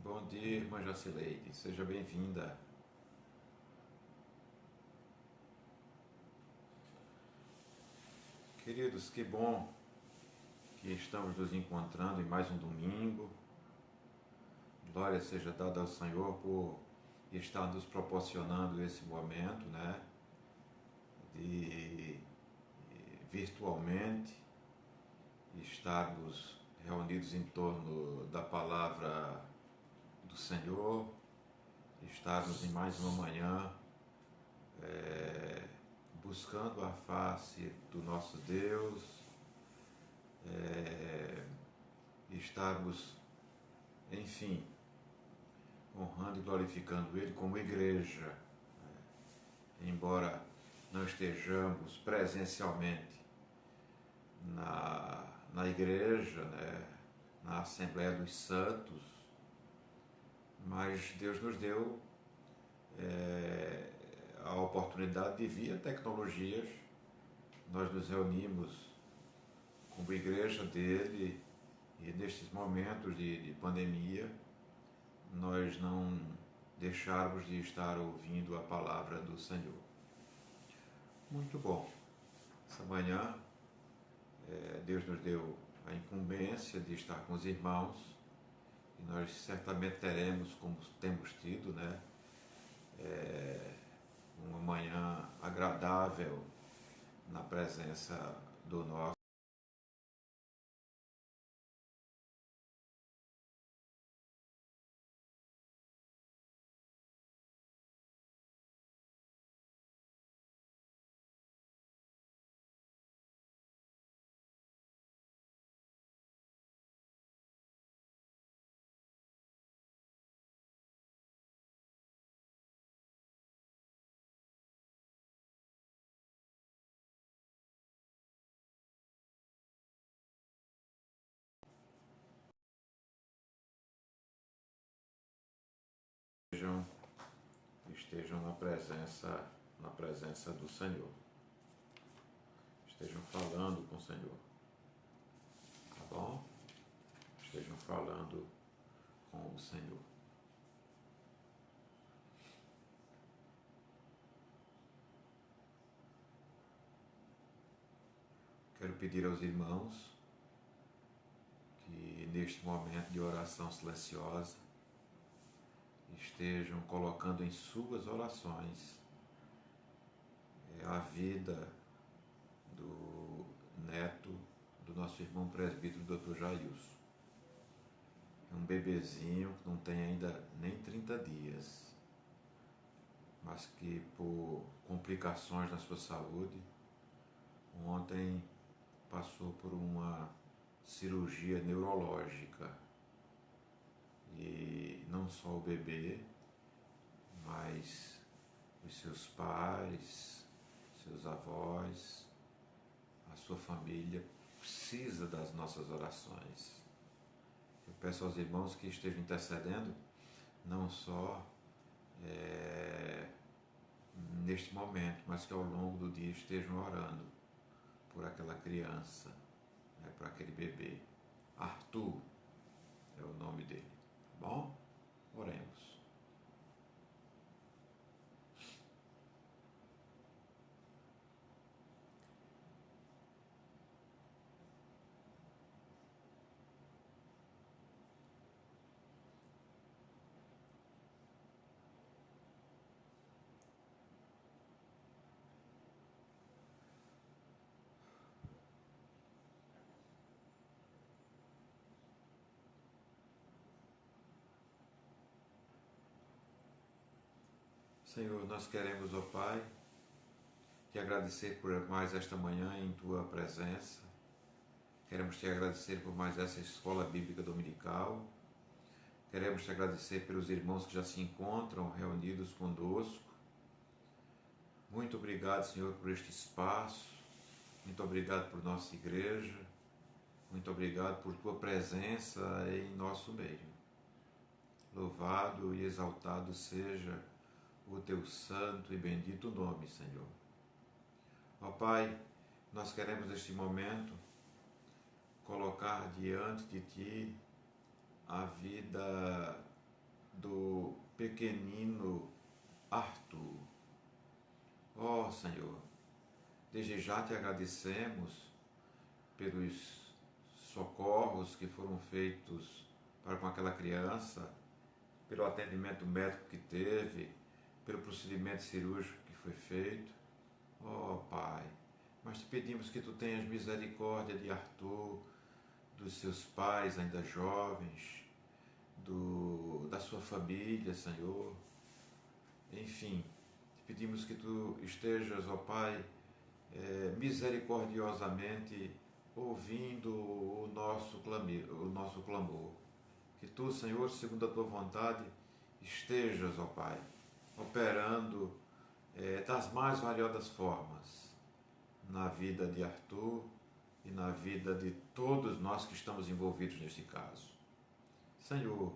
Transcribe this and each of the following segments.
Bom dia, irmã Jacileide. Seja bem-vinda. Queridos, que bom que estamos nos encontrando em mais um domingo. Glória seja dada ao Senhor por estar nos proporcionando esse momento, né? De virtualmente estarmos reunidos em torno da palavra do Senhor, estarmos em mais uma manhã buscando a face do nosso Deus, estarmos, enfim, honrando e glorificando Ele como igreja, embora não estejamos presencialmente na igreja, né, na Assembleia dos Santos, mas Deus nos deu a oportunidade de, via tecnologias, nós nos reunimos como igreja dele e nestes momentos de pandemia nós não deixarmos de estar ouvindo a palavra do Senhor. Muito bom. Essa manhã Deus nos deu a incumbência de estar com os irmãos e nós certamente teremos, como temos tido, né, uma manhã agradável na presença do nosso. Estejam na presença do Senhor. Estejam falando com o Senhor. Tá bom? Estejam falando com o Senhor. Quero pedir aos irmãos que neste momento de oração silenciosa estejam colocando em suas orações a vida do neto do nosso irmão presbítero Dr. Jailson. É um bebezinho que não tem ainda nem 30 dias, mas que por complicações na sua saúde, ontem passou por uma cirurgia neurológica. E não só o bebê, mas os seus pais, seus avós, a sua família precisa das nossas orações. Eu peço aos irmãos que estejam intercedendo, não só neste momento, mas que ao longo do dia estejam orando por aquela criança, né, por aquele bebê. Arthur é o nome dele. Tá bom? Oremos. Senhor, nós queremos, ó Pai, te agradecer por mais esta manhã em Tua presença. Queremos te agradecer por mais essa escola bíblica dominical. Queremos te agradecer pelos irmãos que já se encontram reunidos conosco. Muito obrigado, Senhor, por este espaço. Muito obrigado por nossa igreja. Muito obrigado por Tua presença em nosso meio. Louvado e exaltado seja o Teu santo e bendito nome, Senhor. Ó Pai, nós queremos neste momento colocar diante de Ti a vida do pequenino Arthur. Ó Senhor, desde já te agradecemos pelos socorros que foram feitos para com aquela criança, pelo atendimento médico que teve, pelo procedimento cirúrgico que foi feito. Ó Pai, mas te pedimos que tu tenhas misericórdia de Arthur, dos seus pais ainda jovens, da sua família, Senhor. Enfim, te pedimos que tu estejas, ó Pai, misericordiosamente ouvindo o nosso clamor. Que tu, Senhor, segundo a tua vontade, estejas, ó Pai, operando das mais variadas formas na vida de Arthur e na vida de todos nós que estamos envolvidos neste caso. Senhor,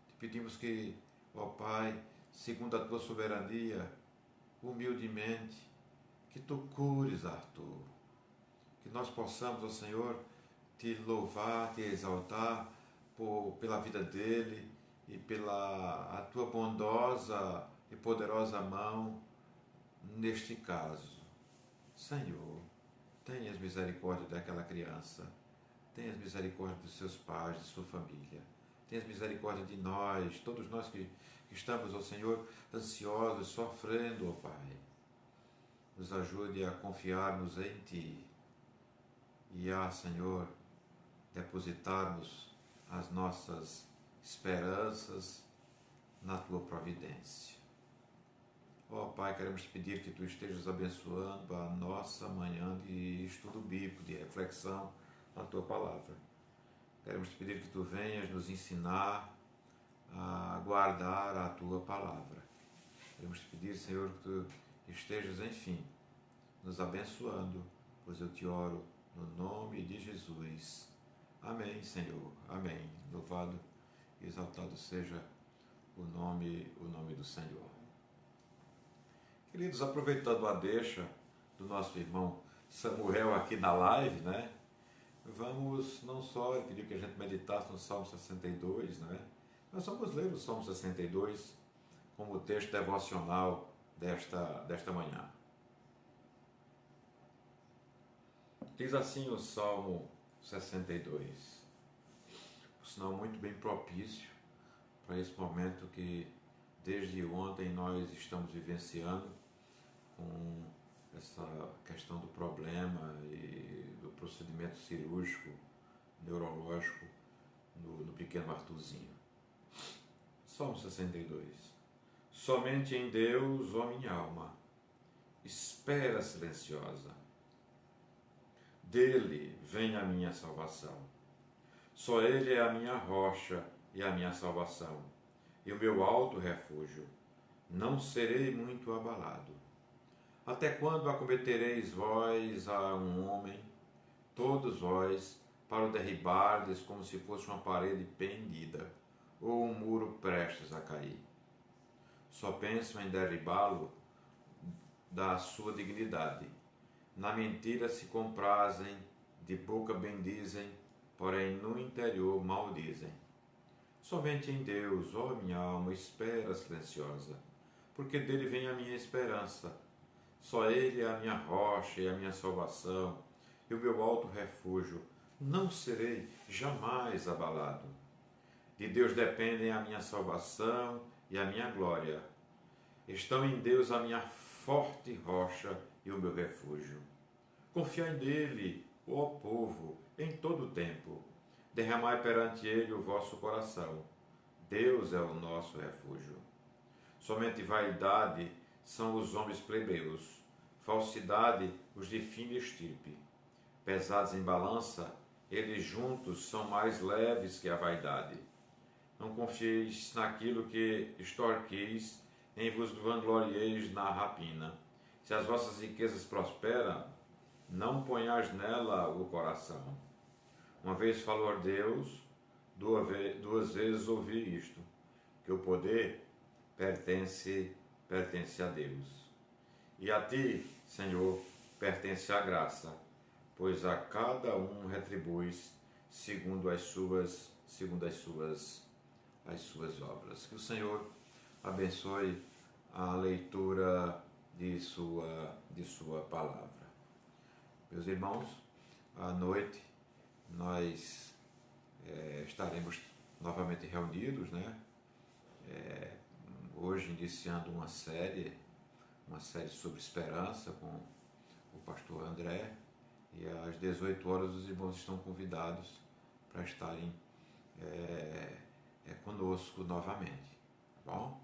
te pedimos que, ó Pai, segundo a tua soberania, humildemente, que tu cures Arthur, que nós possamos, ó Senhor, te louvar, te exaltar pela vida dele e pela a tua bondosa e poderosa mão neste caso. Senhor, tenhas misericórdia daquela criança, tenhas misericórdia dos seus pais, de sua família, tenhas misericórdia de nós, todos nós que estamos, ó Senhor, ansiosos, sofrendo, ó Pai. Nos ajude a confiarmos em Ti e a, Senhor, depositarmos as nossas esperanças na Tua providência. Ó Pai, queremos te pedir que Tu estejas abençoando a nossa manhã de estudo bíblico, de reflexão na Tua palavra. Queremos te pedir que Tu venhas nos ensinar a guardar a Tua palavra. Queremos te pedir, Senhor, que Tu estejas, enfim, nos abençoando, pois eu te oro no nome de Jesus. Amém, Senhor. Amém. Louvado e exaltado seja o nome do Senhor. Queridos, aproveitando a deixa do nosso irmão Samuel aqui na live, né? Vamos não só pedir que a gente meditasse no Salmo 62, né? Nós vamos ler o Salmo 62 como texto devocional desta manhã. Diz assim o Salmo 62, por sinal muito bem propício para esse momento que desde ontem nós estamos vivenciando com essa questão do problema e do procedimento cirúrgico, neurológico no pequeno Arthurzinho. Salmo 62. Somente em Deus, ó minha alma, espera silenciosa. Dele vem a minha salvação. Só Ele é a minha rocha e a minha salvação, e o meu alto refúgio. Não serei muito abalado. Até quando acometereis vós a um homem, todos vós, para o derribardes como se fosse uma parede pendida, ou um muro prestes a cair? Só pensam em derribá-lo da sua dignidade. Na mentira se comprazem, de boca bendizem, porém no interior maldizem. Somente em Deus, ó minha alma, espera silenciosa, porque dele vem a minha esperança. Só Ele é a minha rocha e a minha salvação, e o meu alto refúgio. Não serei jamais abalado. De Deus dependem a minha salvação e a minha glória. Estão em Deus a minha forte rocha e o meu refúgio. Confiai nele, ó povo, em todo o tempo. Derramai perante ele o vosso coração. Deus é o nosso refúgio. Somente vaidade são os homens plebeus, falsidade os de fina estirpe. Pesados em balança, eles juntos são mais leves que a vaidade. Não confieis naquilo que extorqueis, nem vos vanglorieis na rapina. Se as vossas riquezas prosperam, não ponhais nela o coração. Uma vez falou Deus, duas vezes ouvi isto, que o poder pertence a Deus. E a ti, Senhor, pertence a graça, pois a cada um retribuis segundo as suas as suas obras. Que o Senhor abençoe a leitura de sua palavra. Meus irmãos, à noite nós estaremos novamente reunidos, né? Hoje iniciando uma série sobre esperança com o pastor André, e às 18 horas os irmãos estão convidados para estarem conosco novamente. Tá bom?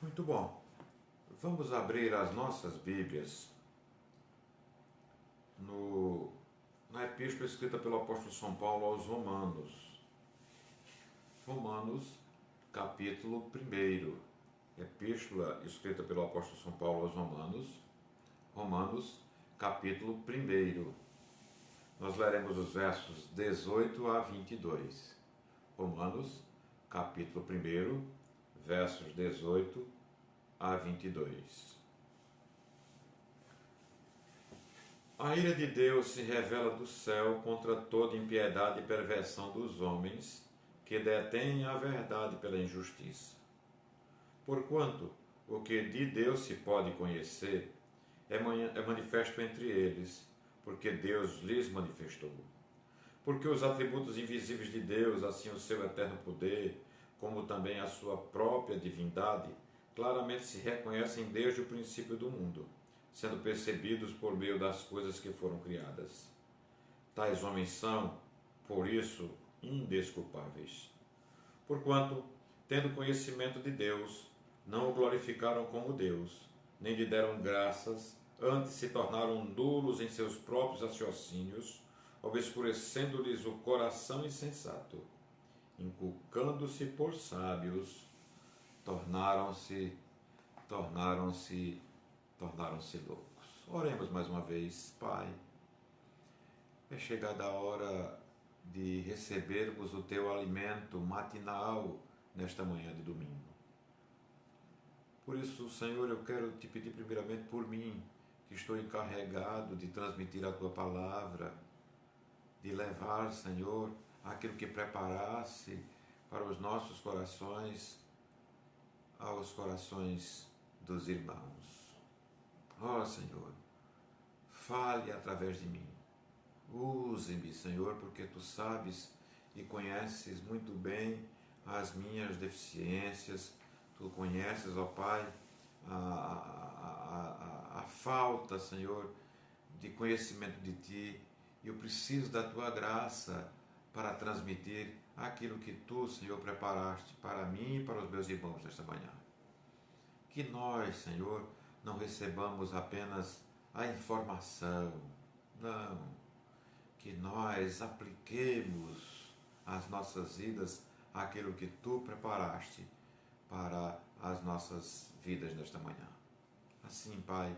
Muito bom. Vamos abrir as nossas Bíblias na epístola escrita pelo apóstolo São Paulo aos Romanos. Romanos, capítulo 1. Epístola escrita pelo apóstolo São Paulo aos Romanos. Romanos, capítulo 1. Nós leremos os versos 18 a 22. Romanos, capítulo 1, versos 18 a 22. A ira de Deus se revela do céu contra toda impiedade e perversão dos homens que detêm a verdade pela injustiça. Porquanto o que de Deus se pode conhecer é manifesto entre eles, porque Deus lhes manifestou. Porque os atributos invisíveis de Deus, assim o seu eterno poder, como também a sua própria divindade, claramente se reconhecem desde o princípio do mundo, sendo percebidos por meio das coisas que foram criadas. Tais homens são, por isso, indesculpáveis. Porquanto, tendo conhecimento de Deus, não o glorificaram como Deus, nem lhe deram graças, antes se tornaram nulos em seus próprios raciocínios, obscurecendo-lhes o coração insensato. Inculcando-se por sábios, tornaram-se loucos. Oremos mais uma vez. Pai, é chegada a hora de recebermos o teu alimento matinal nesta manhã de domingo. Por isso, Senhor, eu quero te pedir primeiramente por mim, que estou encarregado de transmitir a tua palavra, de levar, Senhor, aquilo que preparasse para os nossos corações, aos corações dos irmãos. Ó Senhor, fale através de mim. Use-me, Senhor, porque tu sabes e conheces muito bem as minhas deficiências. Tu conheces, ó Pai, a falta, Senhor, de conhecimento de Ti. Eu preciso da Tua graça para transmitir aquilo que Tu, Senhor, preparaste para mim e para os meus irmãos nesta manhã. Que nós, Senhor, não recebamos apenas a informação, não. Que nós apliquemos às nossas vidas aquilo que Tu preparaste para as nossas vidas nesta manhã. Assim, Pai,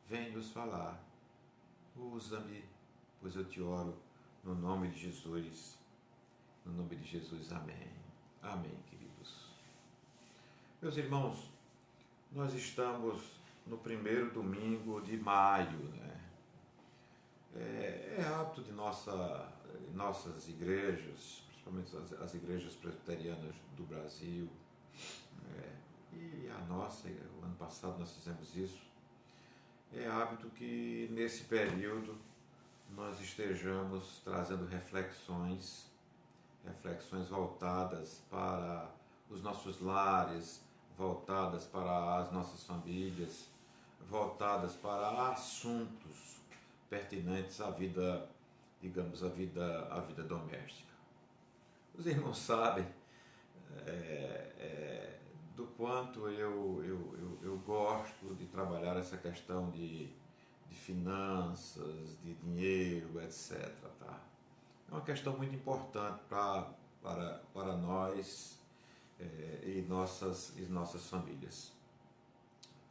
vem nos falar. Usa-me, pois eu te oro no nome de Jesus. No nome de Jesus, amém. Amém, queridos. Meus irmãos, nós estamos no primeiro domingo de maio, né? É hábito de nossas igrejas, principalmente as igrejas presbiterianas do Brasil, e a nossa, o ano passado nós fizemos isso, é hábito que nesse período nós estejamos trazendo reflexões voltadas para os nossos lares, voltadas para as nossas famílias, voltadas para assuntos pertinentes à vida, digamos, à vida doméstica. Os irmãos sabem do quanto eu gosto de trabalhar essa questão de finanças, de dinheiro, etc. Tá? É uma questão muito importante para nós e nossas famílias.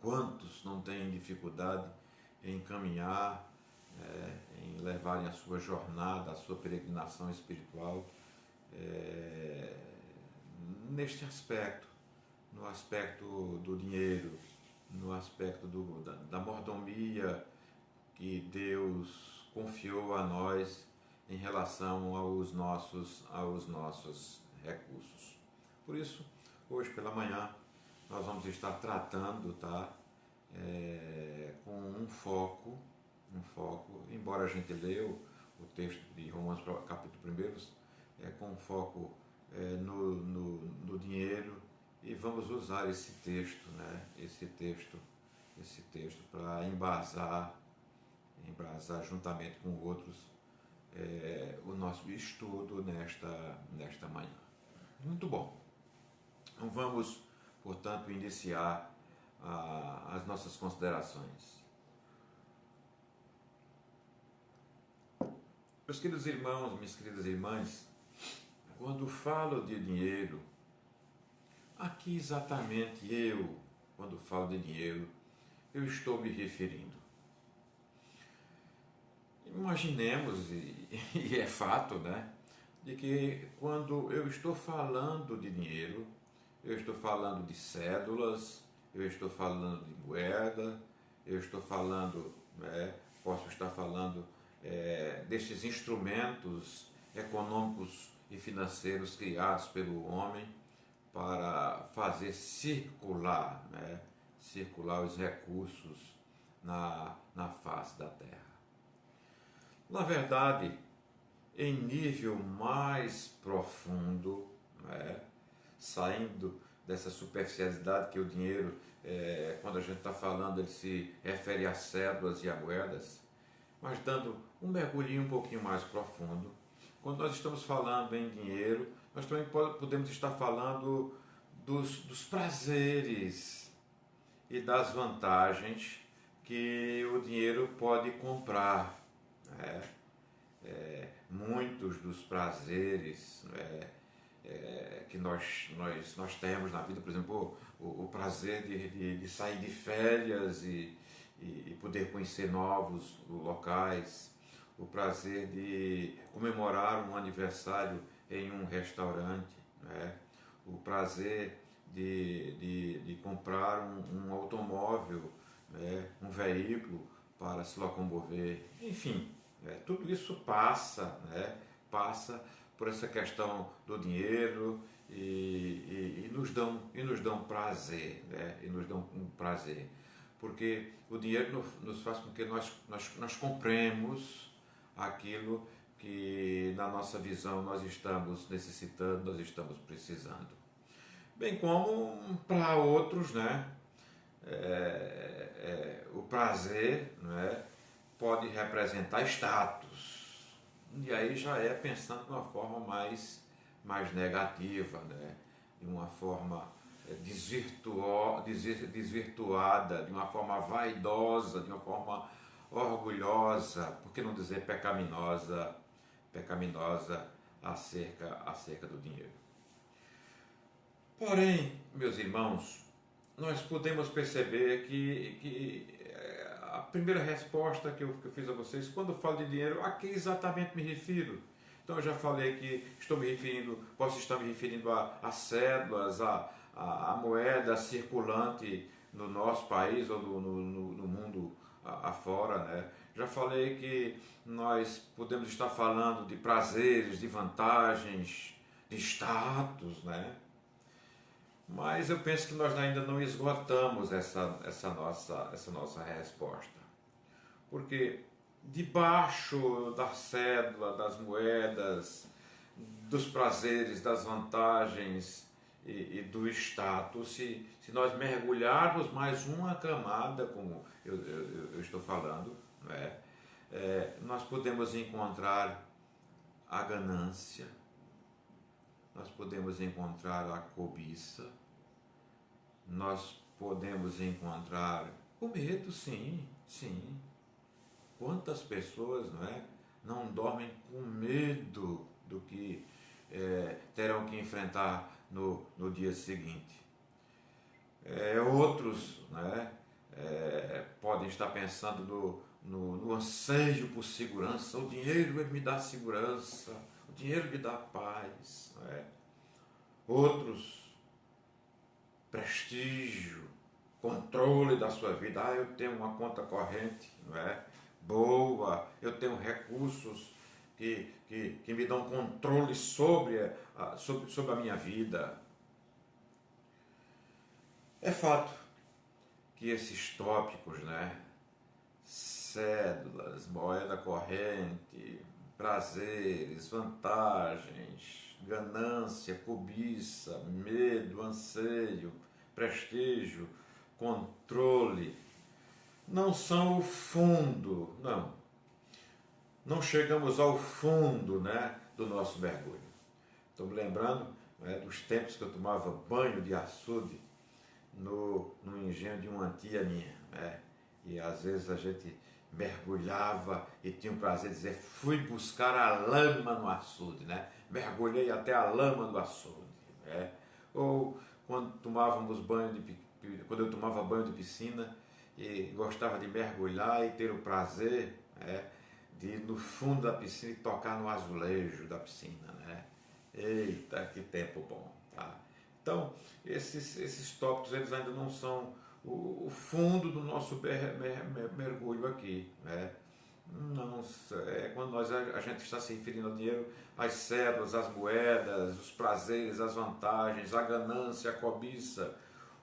Quantos não têm dificuldade em caminhar, em levarem a sua jornada, a sua peregrinação espiritual neste aspecto, no aspecto do dinheiro, no aspecto da mordomia que Deus confiou a nós em relação aos nossos recursos. Por isso, hoje pela manhã, nós vamos estar tratando, tá? Com um foco, embora a gente leu o texto de Romanos capítulo 1, com um foco no dinheiro, e vamos usar esse texto, né? Esse texto para embasar juntamente com outros o nosso estudo nesta manhã. Muito bom. Então vamos, portanto, iniciar as nossas considerações. Meus queridos irmãos, minhas queridas irmãs, quando falo de dinheiro, aqui exatamente quando falo de dinheiro, eu estou me referindo. Imaginemos, e é fato, né, de que quando eu estou falando de dinheiro, eu estou falando de cédulas, eu estou falando de moeda, eu estou falando, posso estar falando destes instrumentos econômicos e financeiros criados pelo homem para fazer circular os recursos na face da terra. Na verdade, em nível mais profundo, saindo dessa superficialidade que o dinheiro, quando a gente está falando, ele se refere a cédulas e a moedas, mas dando um mergulhinho um pouquinho mais profundo. Quando nós estamos falando em dinheiro, nós também podemos estar falando dos prazeres e das vantagens que o dinheiro pode comprar. Muitos dos prazeres que nós temos na vida, por exemplo, o prazer de sair de férias e poder conhecer novos locais, o prazer de comemorar um aniversário em um restaurante, o prazer de comprar um automóvel, um veículo para se locomover, enfim, tudo isso passa por essa questão do dinheiro e nos dão prazer, e nos dão um prazer, porque o dinheiro nos faz com que nós compremos aquilo que na nossa visão nós estamos necessitando, nós estamos precisando. Bem como para outros, o prazer, pode representar status. E aí já é pensando de uma forma mais negativa, de uma forma desvirtuada, de uma forma vaidosa, de uma forma orgulhosa, por que não dizer pecaminosa acerca do dinheiro. Porém, meus irmãos, nós podemos perceber que a primeira resposta que eu fiz a vocês, quando eu falo de dinheiro, a que exatamente me refiro? Então eu já falei que posso estar me referindo a cédulas, a moeda circulante no nosso país ou no mundo afora, Já falei que nós podemos estar falando de prazeres, de vantagens, de status, Mas eu penso que nós ainda não esgotamos essa nossa resposta. Porque debaixo da cédula, das moedas, dos prazeres, das vantagens e do status, se nós mergulharmos mais uma camada, como eu estou falando, nós podemos encontrar a ganância, nós podemos encontrar a cobiça, nós podemos encontrar o medo, sim. Quantas pessoas não dormem com medo do que terão que enfrentar no dia seguinte. Outros podem estar pensando no anseio por segurança. O dinheiro ele me dá segurança, o dinheiro me dá paz. Outros, prestígio, controle da sua vida. Eu tenho uma conta corrente, boa, eu tenho recursos que me dão controle sobre a minha vida. É fato que esses tópicos, né, cédulas, moeda corrente, prazeres, vantagens, ganância, cobiça, medo, anseio, prestígio, controle, não são o fundo, não. Não chegamos ao fundo, né, do nosso mergulho. Estou me lembrando, né, dos tempos que eu tomava banho de açude no engenho de uma tia minha, né? E às vezes a gente mergulhava e tinha o prazer de dizer, fui buscar a lama no açude, né? Mergulhei até a lama do açude, né? Ou quando eu tomava banho de piscina e gostava de mergulhar e ter o prazer, né, de ir no fundo da piscina e tocar no azulejo da piscina, né? Eita, que tempo bom, tá? Então, esses tópicos eles ainda não são o fundo do nosso mergulho aqui, né? Não, é quando a gente está se referindo ao dinheiro, as cédulas, as moedas, os prazeres, as vantagens, a ganância, a cobiça,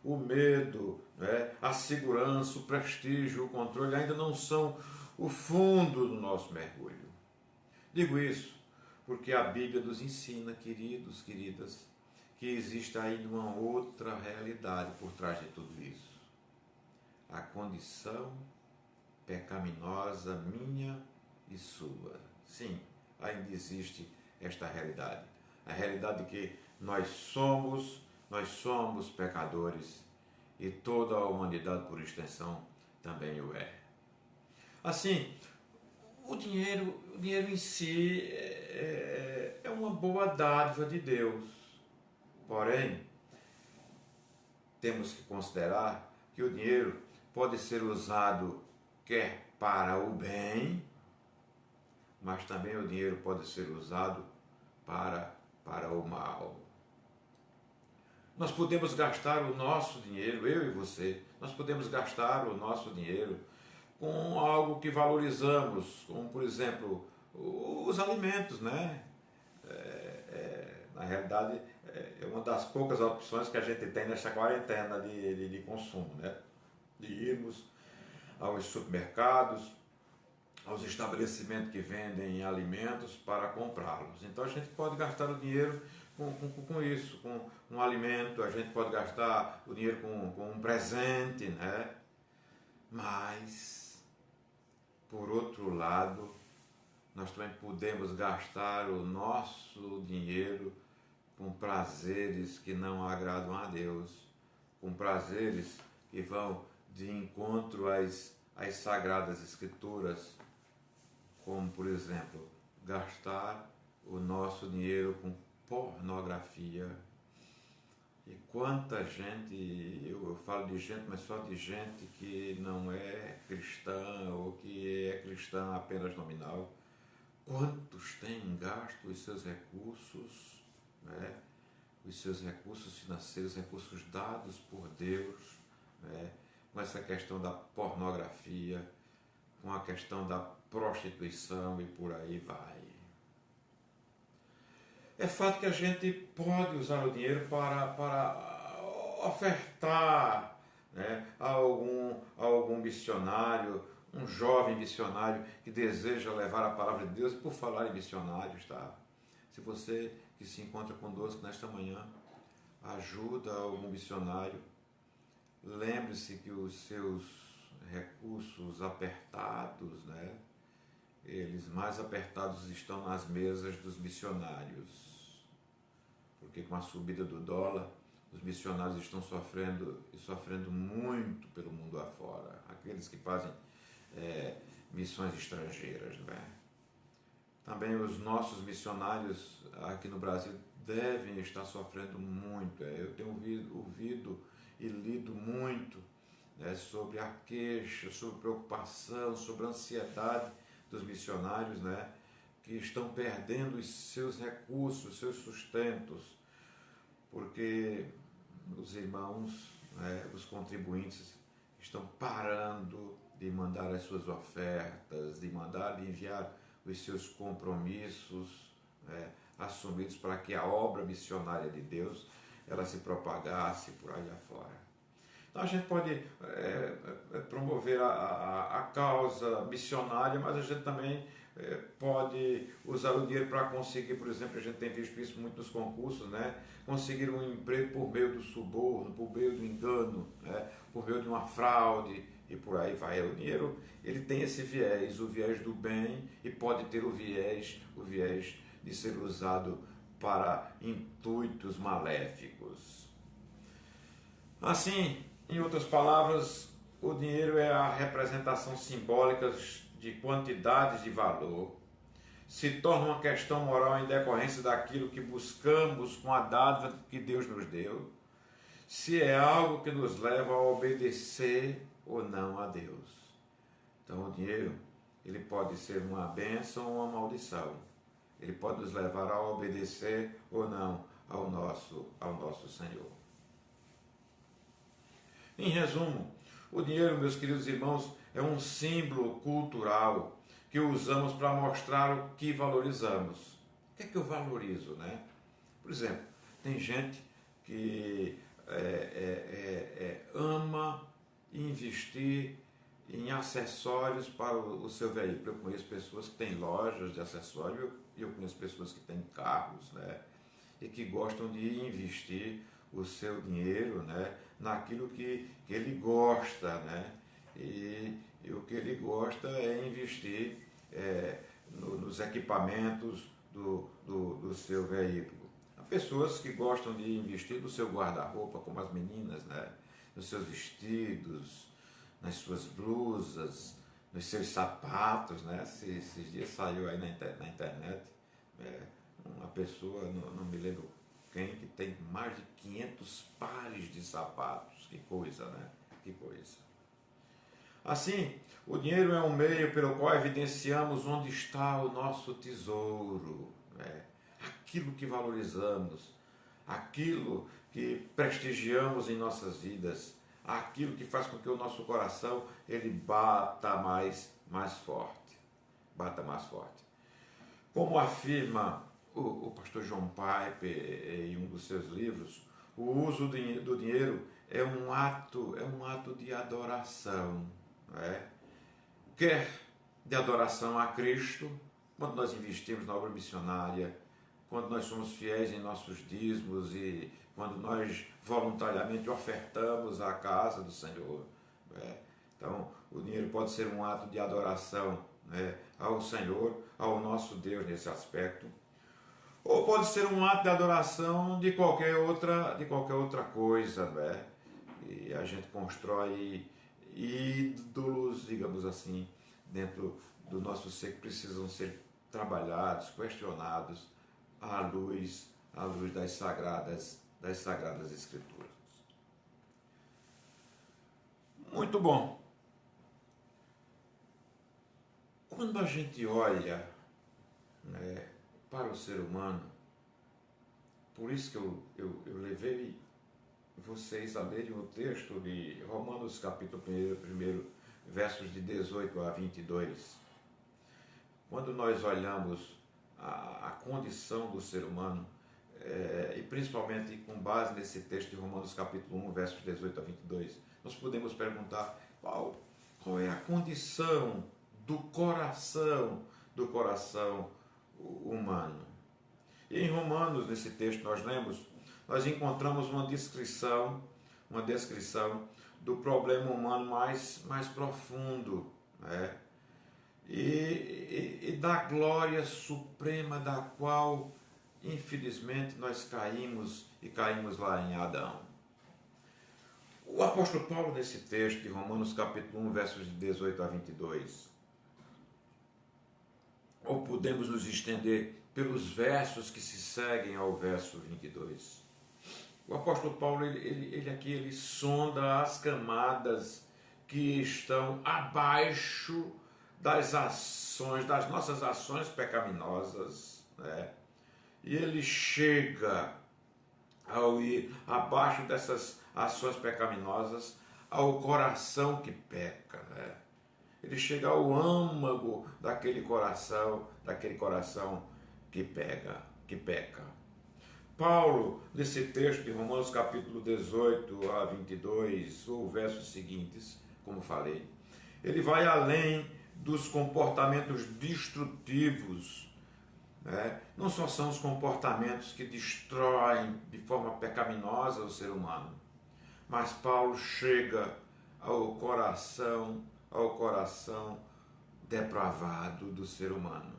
o medo, né? A segurança, o prestígio, o controle ainda não são o fundo do nosso mergulho. Digo isso porque a Bíblia nos ensina, queridos, queridas, que existe ainda uma outra realidade por trás de tudo isso. A condição pecaminosa minha e sua. Sim, ainda existe esta realidade. A realidade de que nós somos pecadores e toda a humanidade por extensão também o é. Assim, o dinheiro em si é uma boa dádiva de Deus. Porém, temos que considerar que o dinheiro pode ser usado quer para o bem, mas também o dinheiro pode ser usado para o mal. Nós podemos gastar o nosso dinheiro, eu e você, nós podemos gastar o nosso dinheiro com algo que valorizamos, como por exemplo os alimentos, né? Na realidade, é uma das poucas opções que a gente tem nessa quarentena de consumo, né? De irmos aos supermercados, aos estabelecimentos que vendem alimentos para comprá-los. Então a gente pode gastar o dinheiro com isso, com um alimento, a gente pode gastar o dinheiro com um presente, né? Mas, por outro lado, nós também podemos gastar o nosso dinheiro com prazeres que não agradam a Deus, com prazeres que vão de encontro às Sagradas Escrituras, como, por exemplo, gastar o nosso dinheiro com pornografia. E quanta gente, eu falo de gente, mas só de gente que não é cristã ou que é cristã apenas nominal, quantos têm gasto os seus recursos, né? Os seus recursos financeiros, recursos dados por Deus, né? Com essa questão da pornografia, com a questão da prostituição e por aí vai. É fato que a gente pode usar o dinheiro para ofertar, né, a algum missionário, um jovem missionário que deseja levar a palavra de Deus. E por falar em missionários, tá? Se você que se encontra conosco nesta manhã ajuda algum missionário, lembre-se que os seus recursos apertados, né, eles mais apertados estão nas mesas dos missionários. Porque com a subida do dólar, os missionários estão sofrendo muito pelo mundo afora. Aqueles que fazem missões estrangeiras, não é? Também os nossos missionários aqui no Brasil devem estar sofrendo muito. Eu tenho ouvido e lido muito, né, sobre a queixa, sobre preocupação, sobre a ansiedade dos missionários, né, que estão perdendo os seus recursos, os seus sustentos, porque os irmãos, né, os contribuintes estão parando de mandar as suas ofertas, de enviar os seus compromissos, né, assumidos para que a obra missionária de Deus ela se propagasse por aí afora. Então a gente pode promover a causa missionária, mas a gente também pode usar o dinheiro para conseguir, por exemplo, a gente tem visto isso muito nos concursos, né? Conseguir um emprego por meio do suborno, por meio do engano, né? Por meio de uma fraude e por aí vai. O dinheiro, ele tem esse viés, o viés do bem, e pode ter o viés de ser usado para intuitos maléficos. Assim, em outras palavras, o dinheiro é a representação simbólica de quantidades de valor, se torna uma questão moral em decorrência daquilo que buscamos com a dádiva que Deus nos deu, se é algo que nos leva a obedecer ou não a Deus. Então o dinheiro, ele pode ser uma bênção ou uma maldição. Ele pode nos levar a obedecer ou não ao nosso Senhor. Em resumo, o dinheiro, meus queridos irmãos, é um símbolo cultural que usamos para mostrar o que valorizamos. O que é que eu valorizo, né? Por exemplo, tem gente que ama investir em acessórios para o seu veículo. Eu conheço pessoas que têm lojas de acessórios, e eu conheço pessoas que têm carros, né? E que gostam de investir o seu dinheiro, né, naquilo que ele gosta, né? E o que ele gosta é investir nos equipamentos do seu veículo. Há pessoas que gostam de investir no seu guarda-roupa, como as meninas, né? Nos seus vestidos, nas suas blusas, nos seus sapatos, né? Esses dias saiu aí na internet uma pessoa, não me lembro quem, que tem mais de 500 pares de sapatos. Que coisa, né? Que coisa. Assim, o dinheiro é um meio pelo qual evidenciamos onde está o nosso tesouro, né? Aquilo que valorizamos, aquilo que prestigiamos em nossas vidas, aquilo que faz com que o nosso coração ele bata mais forte, bata mais forte. Como afirma o pastor John Piper em um dos seus livros, o uso do dinheiro é um ato de adoração, né? Quer de adoração a Cristo, quando nós investimos na obra missionária, quando nós somos fiéis em nossos dízimos e quando nós voluntariamente ofertamos a casa do Senhor, né? Então, o dinheiro pode ser um ato de adoração, né, ao Senhor, ao nosso Deus nesse aspecto, ou pode ser um ato de adoração de qualquer outra coisa, né? E a gente constrói ídolos, digamos assim, dentro do nosso ser, que precisam ser trabalhados, questionados à luz das sagradas Escrituras. Muito bom. Quando a gente olha, né, para o ser humano, por isso que eu levei vocês a lerem o texto de Romanos capítulo 1, versos de 18 a 22. Quando nós olhamos a condição do ser humano, e principalmente com base nesse texto de Romanos capítulo 1, versos 18 a 22, nós podemos perguntar qual é a condição do coração humano. E em Romanos, nesse texto nós lemos, nós encontramos uma descrição do problema humano mais profundo, né? E da glória suprema da qual, infelizmente, nós caímos lá em Adão. O apóstolo Paulo, nesse texto de Romanos capítulo 1, versos de 18 a 22, ou podemos nos estender pelos versos que se seguem ao verso 22. O apóstolo Paulo, ele sonda as camadas que estão abaixo das nossas ações pecaminosas, né? E ele chega ao ir abaixo dessas ações pecaminosas ao coração que peca, né? Ele chega ao âmago daquele coração que peca. Paulo, nesse texto de Romanos capítulo 18 a 22, ou versos seguintes, como falei, ele vai além dos comportamentos destrutivos, né? Não só são os comportamentos que destroem de forma pecaminosa o ser humano, mas Paulo chega ao coração depravado do ser humano.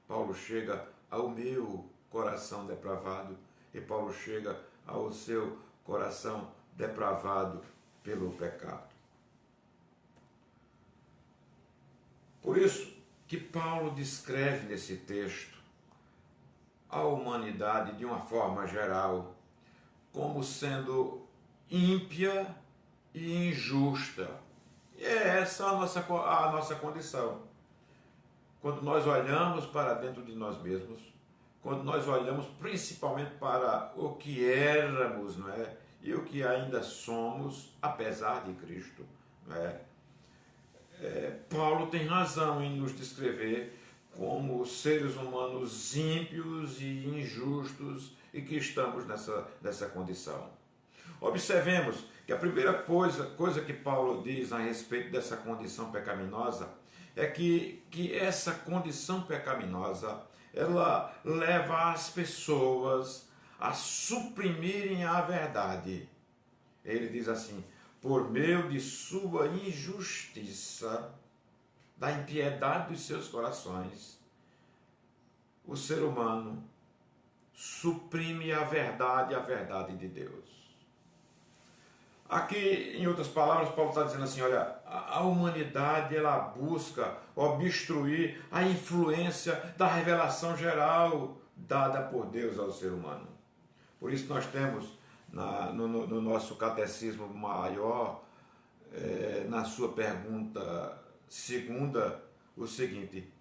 Paulo chega ao meu coração depravado e Paulo chega ao seu coração depravado pelo pecado. Por isso que Paulo descreve nesse texto a humanidade de uma forma geral como sendo ímpia e injusta. E é essa a nossa condição. Quando nós olhamos para dentro de nós mesmos, quando nós olhamos principalmente para o que éramos, não é? E o que ainda somos, apesar de Cristo, não é? Paulo tem razão em nos descrever como seres humanos ímpios e injustos e que estamos nessa condição. Observemos que a primeira coisa que Paulo diz a respeito dessa condição pecaminosa é que essa condição pecaminosa ela leva as pessoas a suprimirem a verdade. Ele diz assim: por meio de sua injustiça, da impiedade dos seus corações, o ser humano suprime a verdade de Deus. Aqui, em outras palavras, Paulo está dizendo assim, olha, a humanidade ela busca obstruir a influência da revelação geral dada por Deus ao ser humano. Por isso nós temos no nosso catecismo maior, na sua pergunta segunda, o seguinte: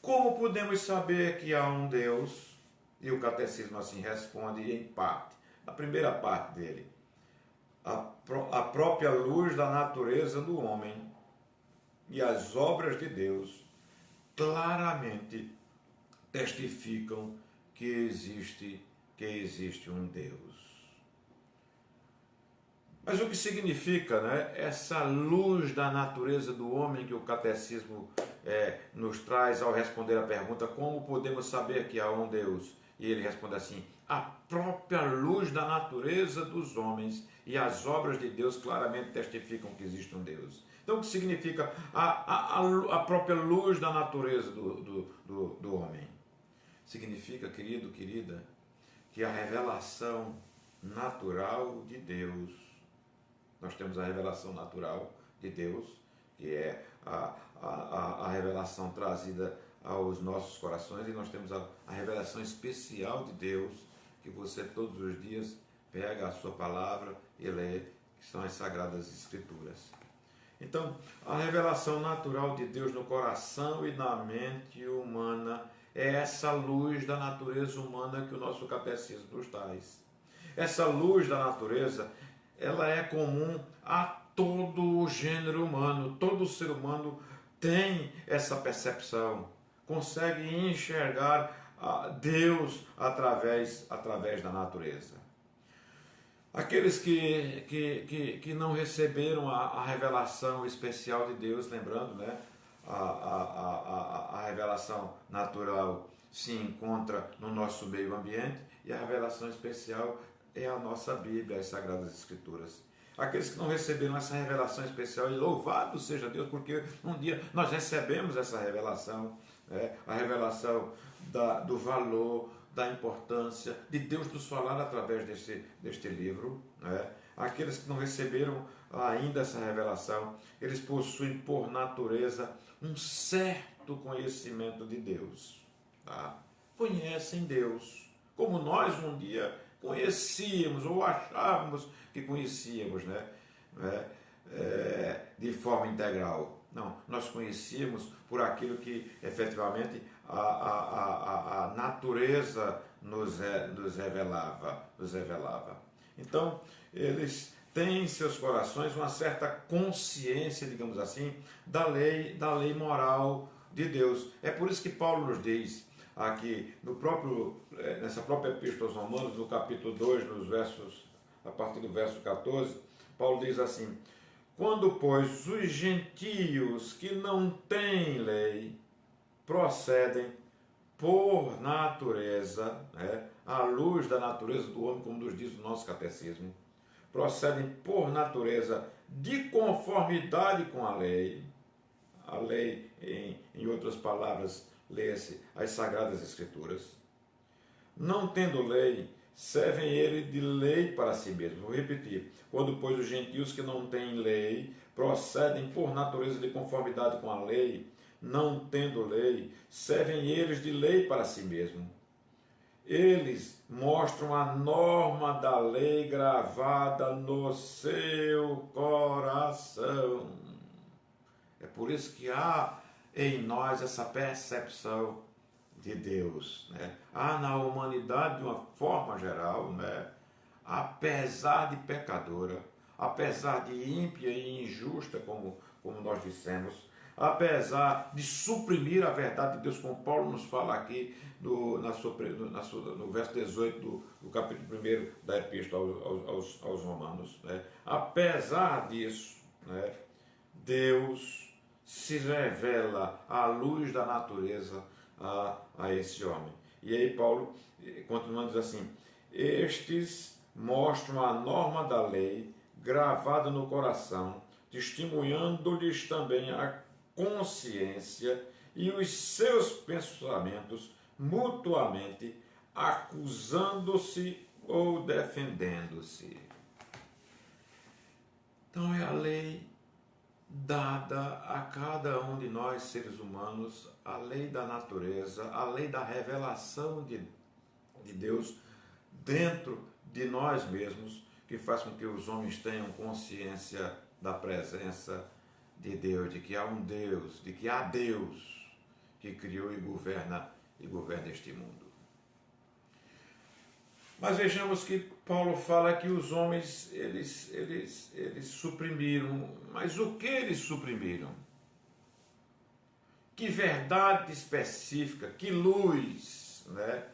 como podemos saber que há um Deus? E o catecismo assim responde em parte, a primeira parte dele: a própria luz da natureza do homem e as obras de Deus claramente testificam que existe um Deus. Mas o que significa, né, essa luz da natureza do homem que o catecismo nos traz ao responder a pergunta: como podemos saber que há um Deus? E ele responde assim: a própria luz da natureza dos homens e as obras de Deus claramente testificam que existe um Deus. Então, o que significa a própria luz da natureza do homem? Significa, querido, querida, que a revelação natural de Deus, nós temos a revelação natural de Deus, que é a revelação trazida aos nossos corações, e nós temos a revelação especial de Deus, que você todos os dias pega a sua palavra e lê, que são as Sagradas Escrituras. Então, a revelação natural de Deus no coração e na mente humana é essa luz da natureza humana que o nosso catecismo nos traz. Essa luz da natureza, ela é comum a todo o gênero humano. Todo ser humano tem essa percepção, consegue enxergar Deus através da natureza. Aqueles que não receberam a revelação especial de Deus, lembrando, né, a revelação natural se encontra no nosso meio ambiente e a revelação especial é a nossa Bíblia, as Sagradas Escrituras. Aqueles que não receberam essa revelação especial, e louvado seja Deus, porque um dia nós recebemos essa revelação, a revelação do valor, da importância de Deus nos falar através deste livro. Aqueles que não receberam ainda essa revelação, eles possuem por natureza um certo conhecimento de Deus. Tá? Conhecem Deus, como nós um dia conhecíamos ou achávamos que conhecíamos, de forma integral. Não, nós conhecíamos por aquilo que efetivamente a natureza nos revelava. Então, eles têm em seus corações uma certa consciência, digamos assim, da lei moral de Deus. É por isso que Paulo nos diz: aqui nessa própria Epístola aos Romanos, no capítulo 2, a partir do verso 14, Paulo diz assim: quando, pois, os gentios que não têm lei procedem por natureza, à luz da natureza do homem, como nos diz o nosso catecismo, procedem por natureza de conformidade com a lei, em outras palavras, lê-se as Sagradas Escrituras, não tendo lei, servem ele de lei para si mesmo. Vou repetir. Quando, pois, os gentios que não têm lei procedem por natureza de conformidade com a lei, não tendo lei, servem eles de lei para si mesmo. Eles mostram a norma da lei gravada no seu coração. É por isso que há em nós essa percepção de Deus, né? Há na humanidade, de uma forma geral, né, apesar de pecadora, apesar de ímpia e injusta, como nós dissemos, apesar de suprimir a verdade de Deus, como Paulo nos fala aqui no verso 18 do capítulo 1 da Epístola aos Romanos, né? Apesar disso, né, Deus se revela à luz da natureza a esse homem. E aí Paulo, continuando, diz assim: estes mostram a norma da lei gravada no coração, testemunhando-lhes também a consciência e os seus pensamentos mutuamente, acusando-se ou defendendo-se. Então é a lei dada a cada um de nós, seres humanos, a lei da natureza, a lei da revelação de Deus dentro de nós mesmos, que faz com que os homens tenham consciência da presença de Deus, de que há um Deus, de que há Deus que criou e governa este mundo. Mas vejamos que Paulo fala que os homens, eles suprimiram. Mas o que eles suprimiram? Que verdade específica, que luz, né,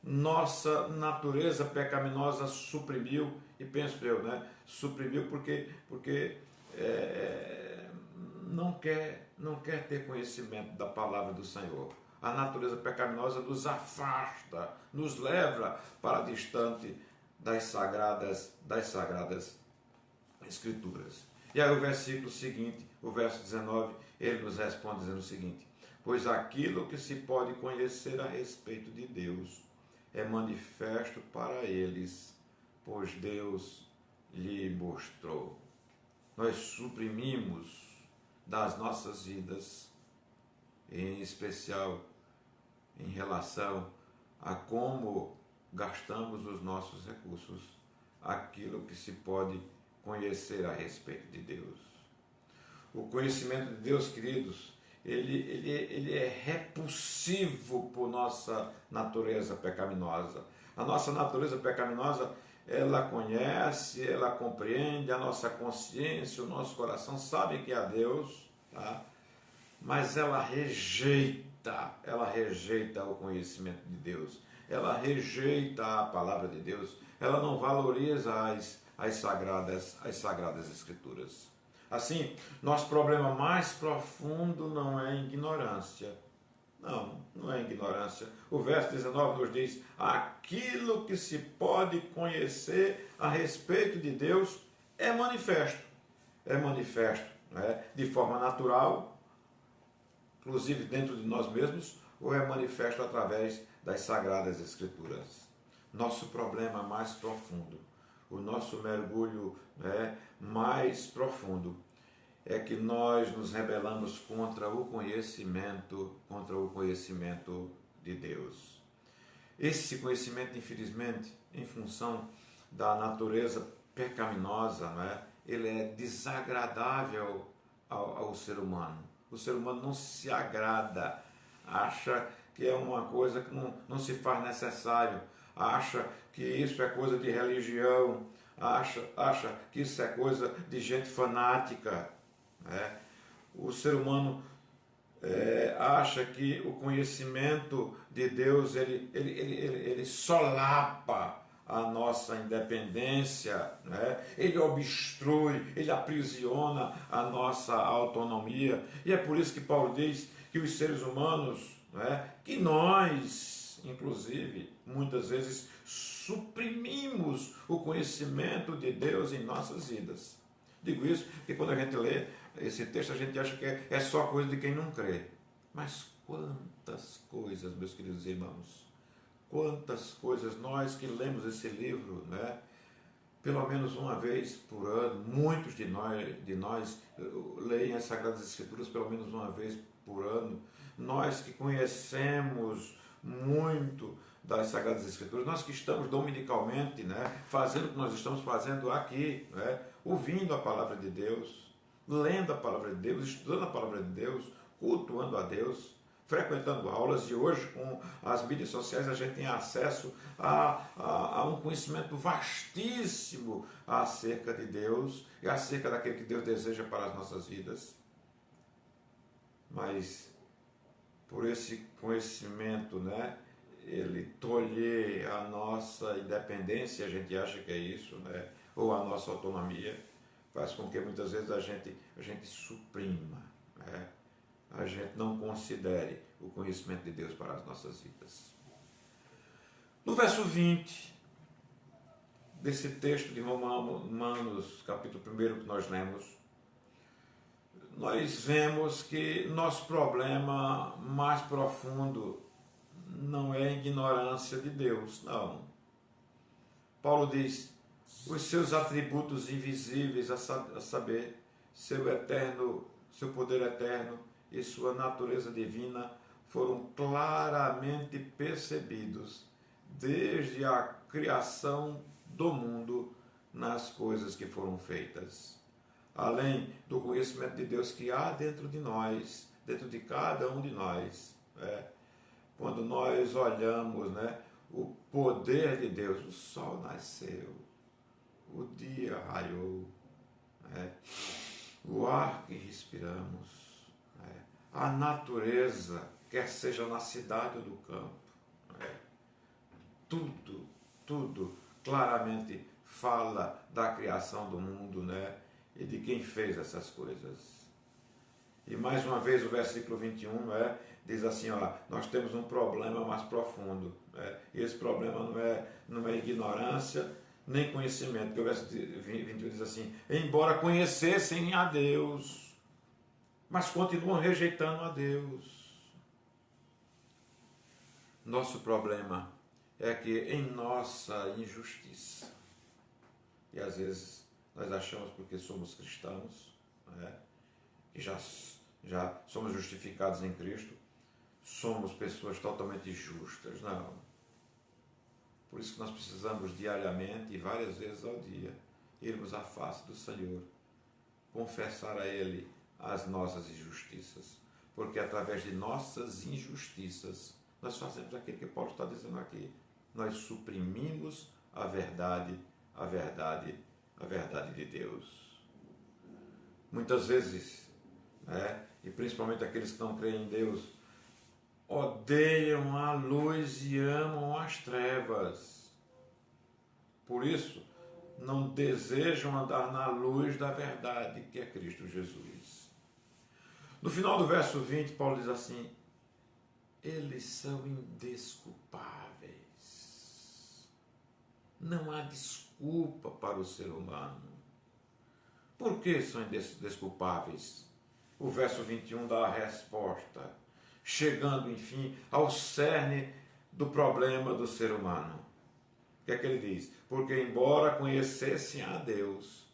nossa natureza pecaminosa suprimiu, e penso eu, né, suprimiu porque não quer ter conhecimento da palavra do Senhor. A natureza pecaminosa nos afasta, nos leva para distante das sagradas Escrituras. E aí o versículo seguinte, o verso 19, ele nos responde dizendo o seguinte: pois aquilo que se pode conhecer a respeito de Deus é manifesto para eles, pois Deus lhe mostrou. Nós suprimimos das nossas vidas, em especial em relação a como gastamos os nossos recursos, aquilo que se pode conhecer a respeito de Deus. O conhecimento de Deus, queridos, ele é repulsivo por nossa natureza pecaminosa. A nossa natureza pecaminosa, ela conhece, ela compreende, a nossa consciência, o nosso coração sabe que há Deus, tá? Mas ela rejeita o conhecimento de Deus, ela rejeita a palavra de Deus, ela não valoriza as sagradas Escrituras. Assim, nosso problema mais profundo não é ignorância. Não é ignorância. O verso 19 nos diz: aquilo que se pode conhecer a respeito de Deus é manifesto. É manifesto, né, de forma natural, inclusive dentro de nós mesmos, ou é manifesto através das Sagradas Escrituras. Nosso problema mais profundo, o nosso mergulho, né, mais profundo, é que nós nos rebelamos contra o conhecimento de Deus. Esse conhecimento, infelizmente, em função da natureza pecaminosa, né, ele é desagradável ao ser humano. O ser humano não se agrada, acha que é uma coisa que não se faz necessário, acha que isso é coisa de religião, acha que isso é coisa de gente fanática, né? O ser humano acha que o conhecimento de Deus ele solapa a nossa independência, né? Ele obstrui, ele aprisiona a nossa autonomia. E é por isso que Paulo diz que os seres humanos, né, que nós, inclusive, muitas vezes suprimimos o conhecimento de Deus em nossas vidas. Digo isso porque quando a gente lê esse texto, a gente acha que é só coisa de quem não crê. Mas quantas coisas, meus queridos irmãos, quantas coisas nós que lemos esse livro, né, pelo menos uma vez por ano, muitos de nós leem as Sagradas Escrituras pelo menos uma vez por ano, nós que conhecemos muito das Sagradas Escrituras, nós que estamos dominicalmente, né, fazendo o que nós estamos fazendo aqui, né, ouvindo a palavra de Deus, lendo a palavra de Deus, estudando a palavra de Deus, cultuando a Deus, frequentando aulas, e hoje com as mídias sociais a gente tem acesso a um conhecimento vastíssimo acerca de Deus e acerca daquilo que Deus deseja para as nossas vidas. Mas por esse conhecimento, né, ele tolher a nossa independência, a gente acha que é isso, né, ou a nossa autonomia, faz com que muitas vezes a gente suprima, né, a gente não considere o conhecimento de Deus para as nossas vidas. No verso 20 desse texto de Romanos, capítulo 1 que nós lemos, nós vemos que nosso problema mais profundo não é a ignorância de Deus, não. Paulo diz, os seus atributos invisíveis, a saber, seu poder eterno e sua natureza divina, foram claramente percebidos desde a criação do mundo nas coisas que foram feitas. Além do conhecimento de Deus que há dentro de nós, dentro de cada um de nós, quando nós olhamos, né, o poder de Deus, o sol nasceu, o dia raiou, né, o ar que respiramos, né, a natureza, quer seja na cidade ou do campo, né, tudo claramente fala da criação do mundo, né, e de quem fez essas coisas. E mais uma vez o versículo 21 diz assim, nós temos um problema mais profundo. E esse problema não é ignorância nem conhecimento, porque o verso 21 diz assim, embora conhecessem a Deus, mas continuam rejeitando a Deus. Nosso problema é que em nossa injustiça, e às vezes nós achamos porque somos cristãos, que já somos justificados em Cristo, somos pessoas totalmente justas. Não. Por isso que nós precisamos diariamente e várias vezes ao dia irmos à face do Senhor, confessar a Ele as nossas injustiças, porque através de nossas injustiças nós fazemos aquilo que Paulo está dizendo aqui, nós suprimimos a verdade de Deus. Muitas vezes, e principalmente aqueles que não creem em Deus, odeiam a luz e amam as trevas. Por isso, não desejam andar na luz da verdade, que é Cristo Jesus. No final do verso 20, Paulo diz assim, eles são indesculpáveis. Não há desculpa para o ser humano. Por que são indesculpáveis? O verso 21 dá a resposta, chegando, enfim, ao cerne do problema do ser humano. O que é que ele diz? Porque, embora conhecessem a Deus,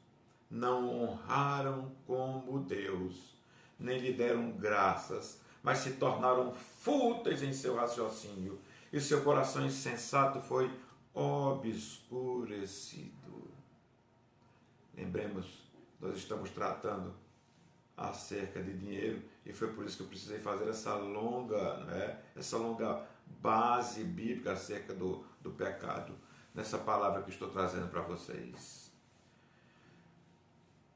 não honraram como Deus, nem lhe deram graças, mas se tornaram fúteis em seu raciocínio, e seu coração insensato foi obscurecido. Lembremos, nós estamos tratando acerca de dinheiro, e foi por isso que eu precisei fazer essa longa base bíblica acerca do pecado, nessa palavra que estou trazendo para vocês.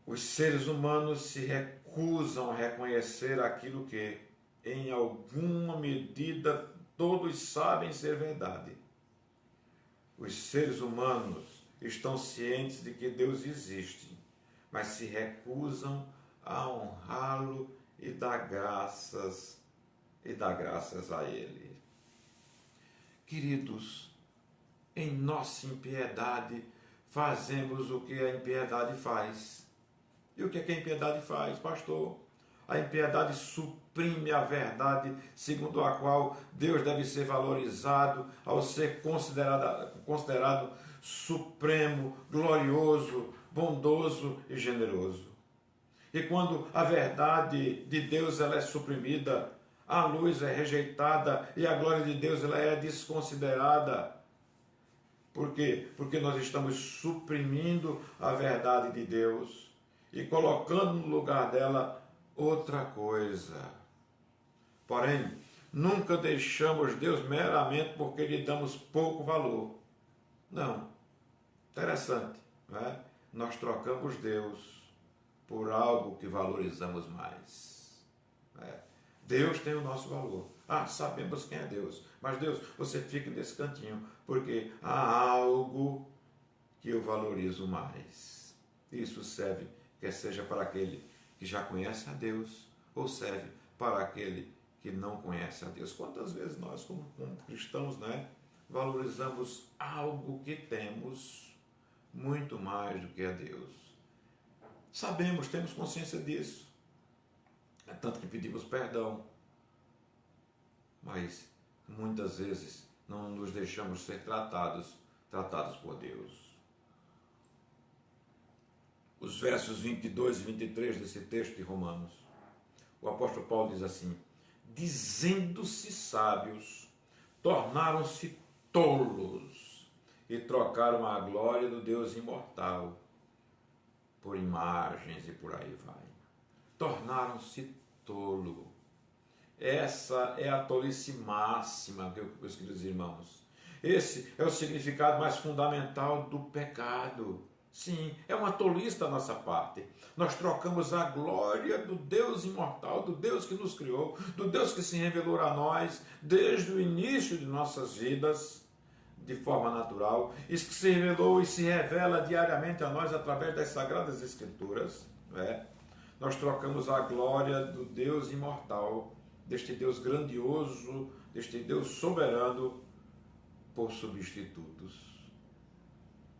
Os seres humanos se recusam a reconhecer aquilo que, em alguma medida, todos sabem ser verdade. Os seres humanos estão cientes de que Deus existe, mas se recusam a honrá-lo e dar graças a Ele. Queridos, em nossa impiedade fazemos o que a impiedade faz. E o que é que a impiedade faz, pastor? A impiedade suprime a verdade segundo a qual Deus deve ser valorizado ao ser considerado supremo, glorioso, bondoso e generoso. E quando a verdade de Deus ela é suprimida, a luz é rejeitada e a glória de Deus ela é desconsiderada. Por quê? Porque nós estamos suprimindo a verdade de Deus e colocando no lugar dela outra coisa. Porém, nunca deixamos Deus meramente porque lhe damos pouco valor. Não. Interessante, não é? Nós trocamos Deus por algo que valorizamos mais. Deus tem o nosso valor. Sabemos quem é Deus. Mas Deus, você fica nesse cantinho, porque há algo que eu valorizo mais. Isso serve, quer seja para aquele que já conhece a Deus, ou serve para aquele que não conhece a Deus. Quantas vezes nós, como cristãos, valorizamos algo que temos muito mais do que a Deus? Sabemos, temos consciência disso. É tanto que pedimos perdão. Mas muitas vezes não nos deixamos ser tratados por Deus. Os versos 22 e 23 desse texto de Romanos, o apóstolo Paulo diz assim: dizendo-se sábios, tornaram-se tolos e trocaram a glória do Deus imortal por imagens e por aí vai. Tornaram-se tolo. Essa é a tolice máxima, meus queridos irmãos. Esse é o significado mais fundamental do pecado. Sim, é uma tolice da nossa parte. Nós trocamos a glória do Deus imortal, do Deus que nos criou, do Deus que se revelou a nós desde o início de nossas vidas, de forma natural, e que se revelou e se revela diariamente a nós através das Sagradas Escrituras. Nós trocamos a glória do Deus imortal, deste Deus grandioso, deste Deus soberano, por substitutos.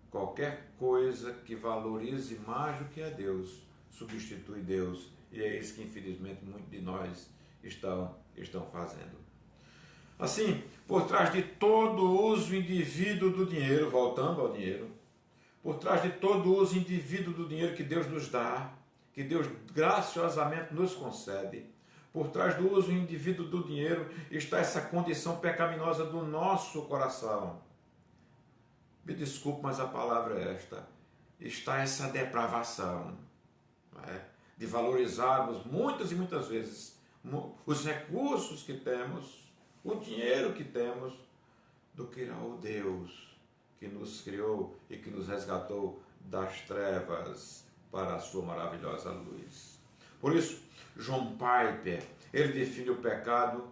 Qualquer coisa que valorize mais do que a Deus, substitui Deus. E é isso que, infelizmente, muitos de nós estão fazendo. Assim, por trás de todo uso indivíduo do dinheiro, voltando ao dinheiro, por trás de todo uso indivíduo do dinheiro que Deus nos dá, que Deus graciosamente nos concede, por trás do uso indivíduo do dinheiro está essa condição pecaminosa do nosso coração. Me desculpe, mas a palavra é esta. Está essa depravação, de valorizarmos muitas e muitas vezes os recursos que temos, o dinheiro que temos, do que ao Deus que nos criou e que nos resgatou das trevas para a sua maravilhosa luz. Por isso, John Piper, ele define o pecado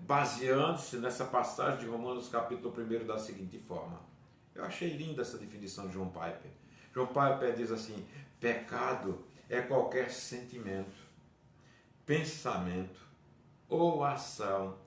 baseando-se nessa passagem de Romanos capítulo 1 da seguinte forma. Eu achei linda essa definição de John Piper. John Piper diz assim: pecado é qualquer sentimento, pensamento ou ação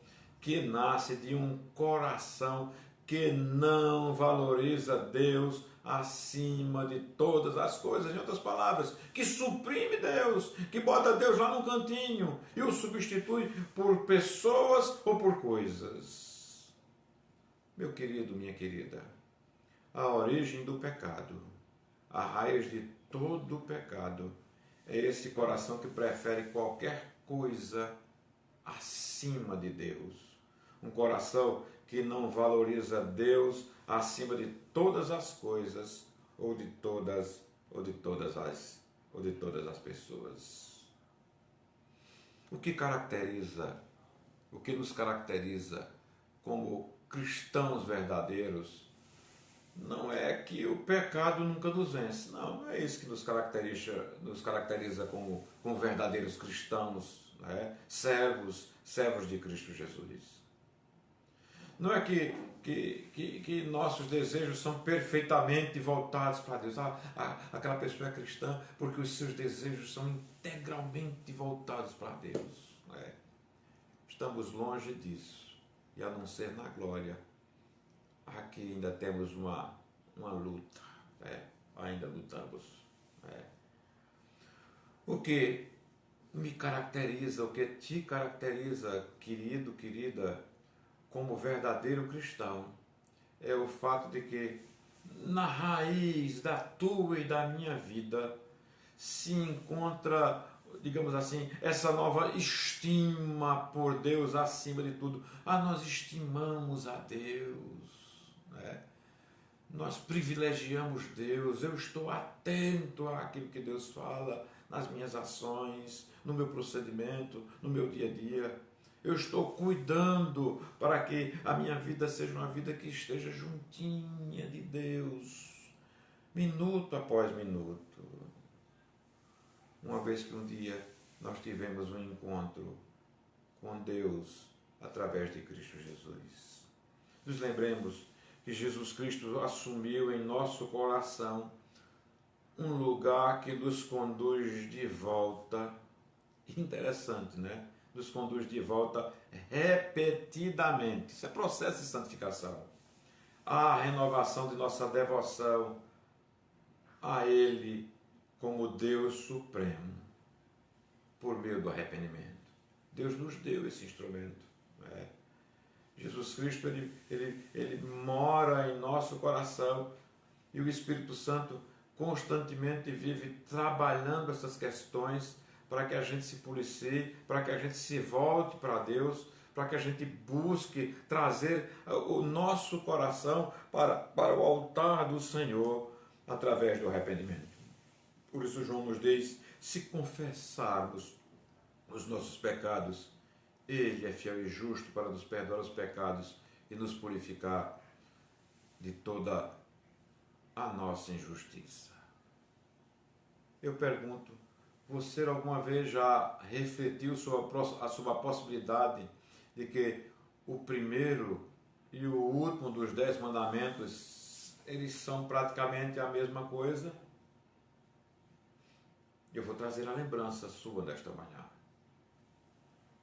que nasce de um coração que não valoriza Deus acima de todas as coisas. Em outras palavras, que suprime Deus, que bota Deus lá no cantinho e o substitui por pessoas ou por coisas. Meu querido, minha querida, a origem do pecado, a raiz de todo o pecado, é esse coração que prefere qualquer coisa acima de Deus. Um coração que não valoriza Deus acima de todas as coisas ou de todas as pessoas. O que nos caracteriza como cristãos verdadeiros não é que o pecado nunca nos vence. Não é isso que nos caracteriza como verdadeiros cristãos, né? Servos de Cristo Jesus. Não é que nossos desejos são perfeitamente voltados para Deus. Aquela pessoa é cristã porque os seus desejos são integralmente voltados para Deus. Não é? Estamos longe disso. E a não ser na glória, aqui ainda temos uma luta. Ainda lutamos. O que me caracteriza, o que te caracteriza, querido, querida, como verdadeiro cristão, é o fato de que na raiz da tua e da minha vida se encontra, digamos assim, essa nova estima por Deus acima de tudo. Nós estimamos a Deus, né? Nós privilegiamos Deus. Eu estou atento àquilo que Deus fala nas minhas ações, no meu procedimento, no meu dia a dia. Eu estou cuidando para que a minha vida seja uma vida que esteja juntinha de Deus, minuto após minuto. Uma vez que um dia nós tivemos um encontro com Deus através de Cristo Jesus. Nos lembremos que Jesus Cristo assumiu em nosso coração um lugar que nos conduz de volta. Interessante, né? Nos conduz de volta repetidamente. Isso é processo de santificação. A renovação de nossa devoção a Ele como Deus Supremo, por meio do arrependimento. Deus nos deu esse instrumento. Né? Jesus Cristo, ele mora em nosso coração e o Espírito Santo constantemente vive trabalhando essas questões para que a gente se policie, para que a gente se volte para Deus, para que a gente busque trazer o nosso coração para o altar do Senhor através do arrependimento. Por isso João nos diz, se confessarmos os nossos pecados, Ele é fiel e justo para nos perdoar os pecados e nos purificar de toda a nossa injustiça. Eu pergunto, você alguma vez já refletiu sobre a possibilidade de que o primeiro e o último dos 10 mandamentos, eles são praticamente a mesma coisa? Eu vou trazer a lembrança sua desta manhã.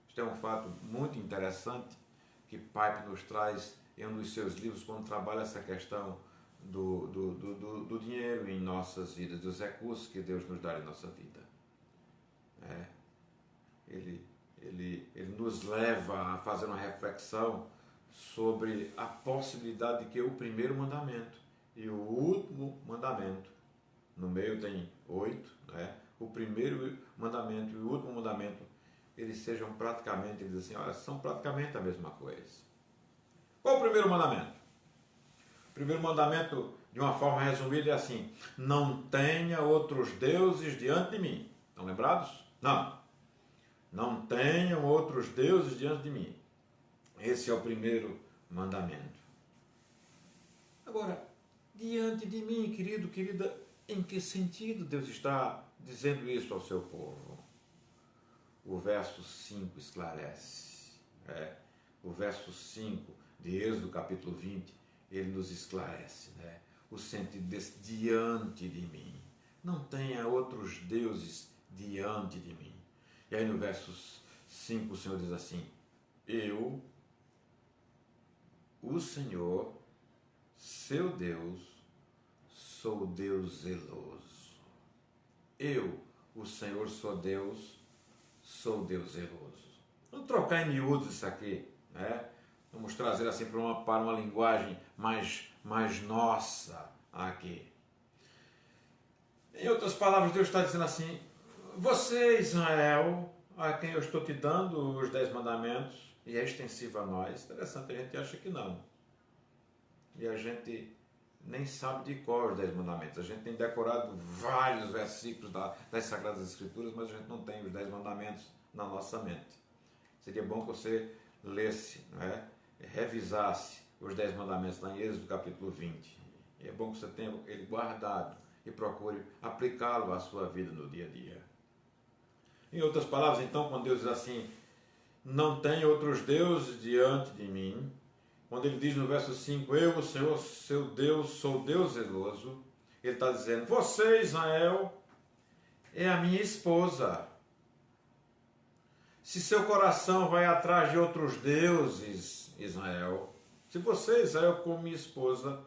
Isto é um fato muito interessante que Pipe nos traz em um dos seus livros quando trabalha essa questão do dinheiro em nossas vidas, dos recursos que Deus nos dá em nossa vida. Ele nos leva a fazer uma reflexão sobre a possibilidade de que o primeiro mandamento e o último mandamento, no meio tem 8, né? O primeiro mandamento e o último mandamento, eles sejam praticamente, ele diz assim, olha, são praticamente a mesma coisa. Qual o primeiro mandamento? O primeiro mandamento, de uma forma resumida, é assim, não tenha outros deuses diante de mim. Estão lembrados? Não. Não tenham outros deuses diante de mim. Esse é o primeiro mandamento. Agora, diante de mim, querido, querida, em que sentido Deus está dizendo isso ao seu povo? O verso 5 esclarece. O verso 5 de Êxodo capítulo 20, ele nos esclarece, né? O sentido desse diante de mim. Não tenha outros deuses diante de mim. E aí no verso 5 o Senhor diz assim, eu, o Senhor, seu Deus, sou Deus zeloso. Eu, o Senhor, sou Deus zeloso. Vamos trocar em miúdos isso aqui, né? Vamos trazer assim para uma linguagem mais nossa aqui. Em outras palavras, Deus está dizendo assim, você, Israel, a quem eu estou te dando os 10 mandamentos, e é extensivo a nós, interessante, a gente acha que não. E a gente nem sabe de cor os 10 mandamentos. A gente tem decorado vários versículos das Sagradas Escrituras, mas a gente não tem os 10 mandamentos na nossa mente. Seria bom que você lesse, né? Revisasse os 10 mandamentos lá em Êxodo capítulo 20. E é bom que você tenha ele guardado e procure aplicá-lo à sua vida no dia a dia. Em outras palavras, então, quando Deus diz assim, não tem outros deuses diante de mim, quando ele diz no verso 5, eu, o Senhor, seu Deus, sou Deus zeloso, ele está dizendo, você, Israel, é a minha esposa. Se seu coração vai atrás de outros deuses, Israel, se você, Israel, como minha esposa,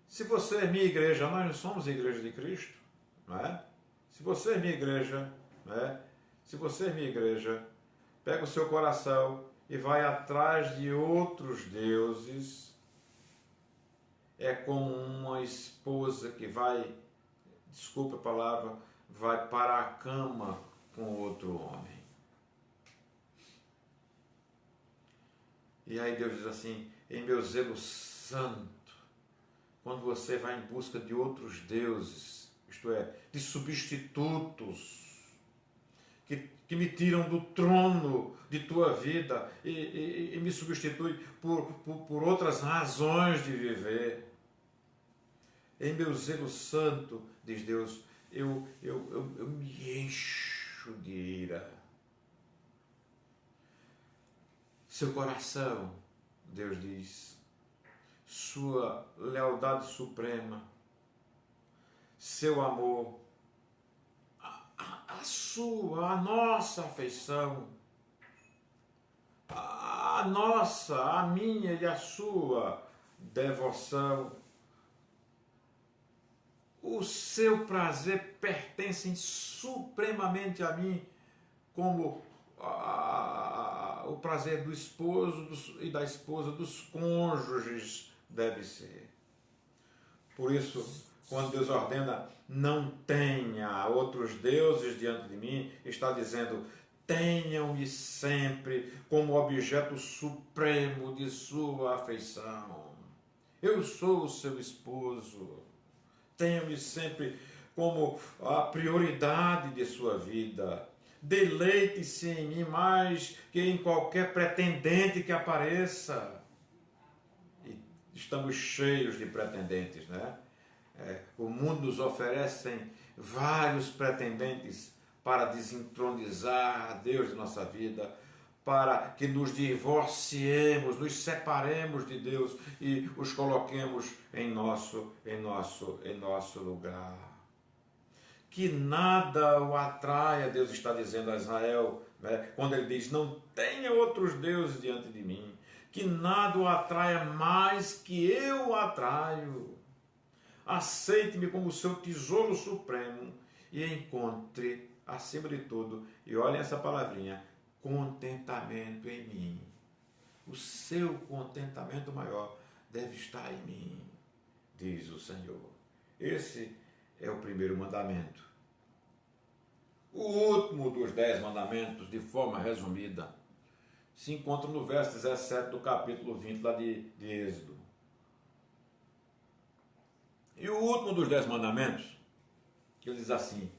se você é minha igreja, nós não somos a igreja de Cristo, não é? Se você é minha igreja, não é? Se você é minha igreja, pega o seu coração e vai atrás de outros deuses, é como uma esposa que vai, desculpa a palavra, vai para a cama com outro homem. E aí Deus diz assim, em meu zelo santo, quando você vai em busca de outros deuses, isto é, de substitutos, que me tiram do trono de tua vida e me substituem por outras razões de viver. Em meu zelo santo, diz Deus, eu me encho de ira. Seu coração, Deus diz, sua lealdade suprema, seu amor, a nossa afeição, a minha e a sua devoção, o seu prazer pertencem supremamente a mim, como o prazer do esposo e da esposa, dos cônjuges, deve ser. Por isso, quando Deus ordena, não tenha outros deuses diante de mim, está dizendo, tenham-me sempre como objeto supremo de sua afeição. Eu sou o seu esposo. Tenham-me sempre como a prioridade de sua vida. Deleite-se em mim mais que em qualquer pretendente que apareça. E estamos cheios de pretendentes, né? O mundo nos oferece vários pretendentes para desentronizar a Deus de nossa vida, para que nos divorciemos, nos separemos de Deus e os coloquemos em nosso lugar. Que nada o atraia, Deus está dizendo a Israel, né, quando ele diz, não tenha outros deuses diante de mim, que nada o atraia mais que eu o atraio. Aceite-me como seu tesouro supremo e encontre, acima de tudo, e olhem essa palavrinha, contentamento em mim. O seu contentamento maior deve estar em mim, diz o Senhor. Esse é o primeiro mandamento. O último dos 10 mandamentos, de forma resumida, se encontra no verso 17 do capítulo 20 lá de Êxodo. E o último dos 10 mandamentos, ele diz assim,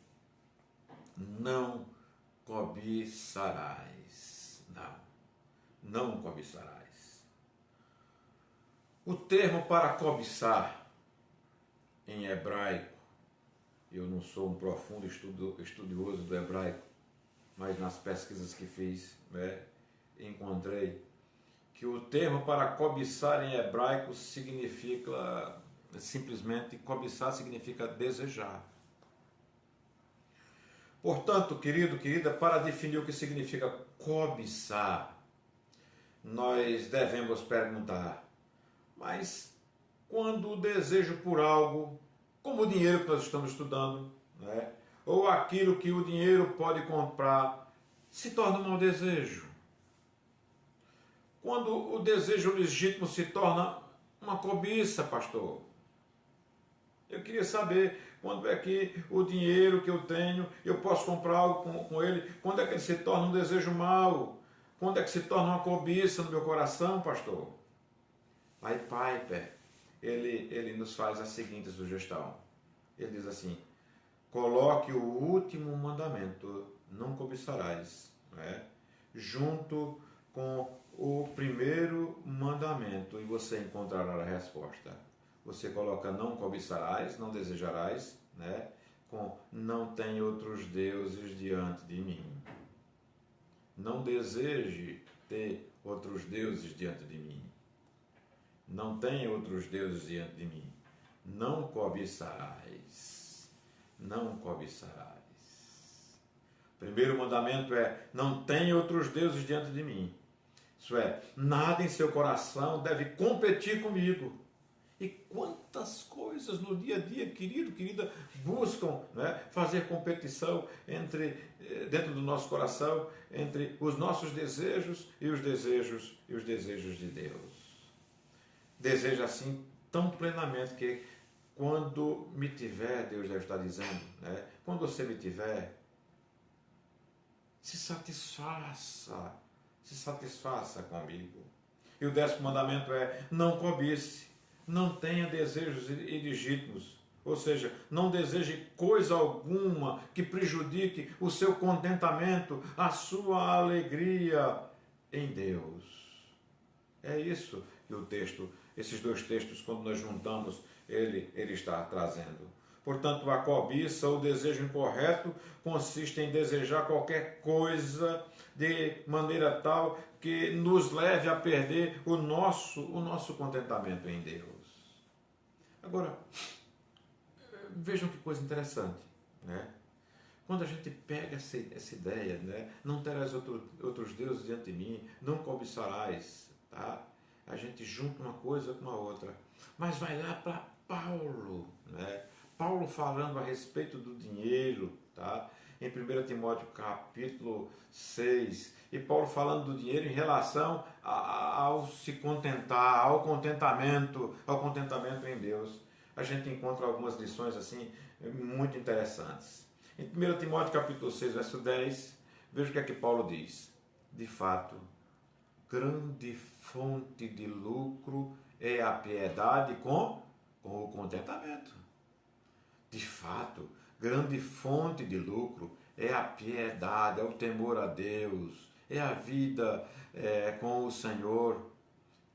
não cobiçarás. Não cobiçarás. O termo para cobiçar em hebraico, eu não sou um profundo estudioso do hebraico, mas nas pesquisas que fiz, né, encontrei que o termo para cobiçar em hebraico significa, simplesmente, cobiçar significa desejar. Portanto, querido, querida, para definir o que significa cobiçar, nós devemos perguntar, mas quando o desejo por algo, como o dinheiro que nós estamos estudando, né, ou aquilo que o dinheiro pode comprar, se torna um mau desejo? Quando o desejo legítimo se torna uma cobiça, pastor? Eu queria saber quando é que o dinheiro que eu tenho, eu posso comprar algo com ele, quando é que ele se torna um desejo mau? Quando é que se torna uma cobiça no meu coração, pastor? Aí Piper, ele nos faz a seguinte sugestão. Ele diz assim, coloque o último mandamento, não cobiçarás, né, junto com o primeiro mandamento e você encontrará a resposta. Você coloca não cobiçarás, não desejarás, né, com não tem outros deuses diante de mim. Não deseje ter outros deuses diante de mim. Não tenha outros deuses diante de mim. Não cobiçarás. Não cobiçarás. Primeiro mandamento é: não tenha outros deuses diante de mim. Isso é, nada em seu coração deve competir comigo. E quantas coisas no dia a dia, querido, querida, buscam, né, fazer competição dentro do nosso coração, entre os nossos desejos e os desejos de Deus. Deseja assim tão plenamente que quando me tiver, Deus deve estar dizendo, né, quando você me tiver, se satisfaça comigo. E o 10º mandamento é: não cobice, não tenha desejos ilegítimos, ou seja, não deseje coisa alguma que prejudique o seu contentamento, a sua alegria em Deus. É isso que esses dois textos, quando nós juntamos, ele está trazendo. Portanto, a cobiça, o desejo incorreto, consiste em desejar qualquer coisa de maneira tal que nos leve a perder o nosso contentamento em Deus. Agora, vejam que coisa interessante, né? Quando a gente pega essa ideia, né? Não terás outros deuses diante de mim, não cobiçarás, tá? A gente junta uma coisa com a outra. Mas vai lá para Paulo, né? Paulo falando a respeito do dinheiro, tá? Em 1 Timóteo capítulo 6, e Paulo falando do dinheiro em relação ao se contentar, ao contentamento em Deus. A gente encontra algumas lições assim muito interessantes. Em 1 Timóteo capítulo 6, verso 10, veja o que é que Paulo diz. De fato, grande fonte de lucro é a piedade com o contentamento. De fato, grande fonte de lucro é a piedade, é o temor a Deus, é a vida com o Senhor,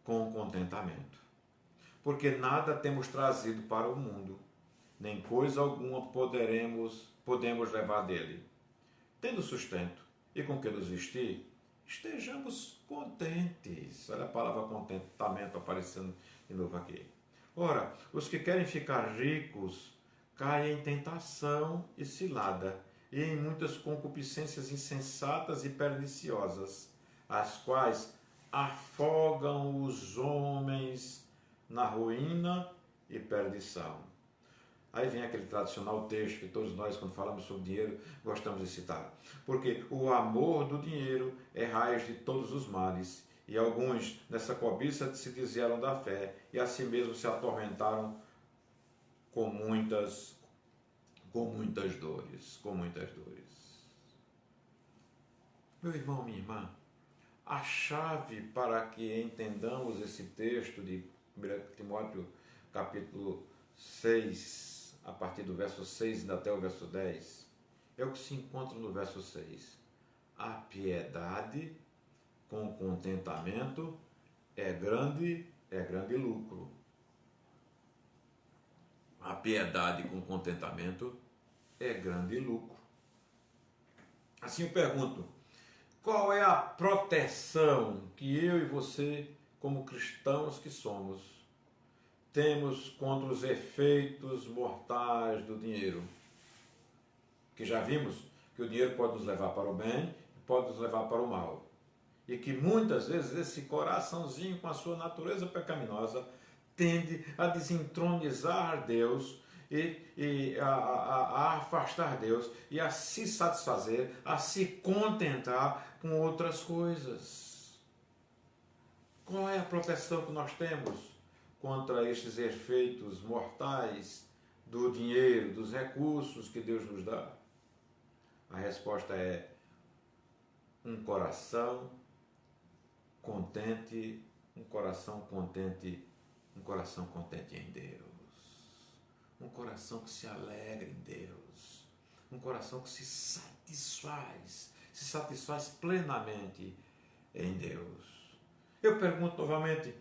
com contentamento. Porque nada temos trazido para o mundo, nem coisa alguma podemos levar dele. Tendo sustento e com que nos vestir, estejamos contentes. Olha a palavra contentamento aparecendo de novo aqui. Ora, os que querem ficar ricos caem em tentação e cilada, e em muitas concupiscências insensatas e perniciosas, as quais afogam os homens na ruína e perdição. Aí vem aquele tradicional texto que todos nós, quando falamos sobre dinheiro, gostamos de citar. Porque o amor do dinheiro é raiz de todos os males, e alguns, nessa cobiça, se desviaram da fé, e a si mesmos se atormentaram com muitas dores. Meu irmão, minha irmã, a chave para que entendamos esse texto de 1 Timóteo capítulo 6, a partir do verso 6 até o verso 10, é o que se encontra no verso 6. A piedade com contentamento é grande lucro. A piedade com contentamento é grande lucro. Assim eu pergunto, qual é a proteção que eu e você, como cristãos que somos, temos contra os efeitos mortais do dinheiro? Que já vimos que o dinheiro pode nos levar para o bem e pode nos levar para o mal. E que muitas vezes esse coraçãozinho com a sua natureza pecaminosa tende a desentronizar Deus e a afastar Deus e a se satisfazer, a se contentar com outras coisas. Qual é a proteção que nós temos contra estes efeitos mortais do dinheiro, dos recursos que Deus nos dá? A resposta é um coração contente, um coração contente em Deus. Um coração que se alegra em Deus. Um coração que se satisfaz plenamente em Deus. Eu pergunto novamente,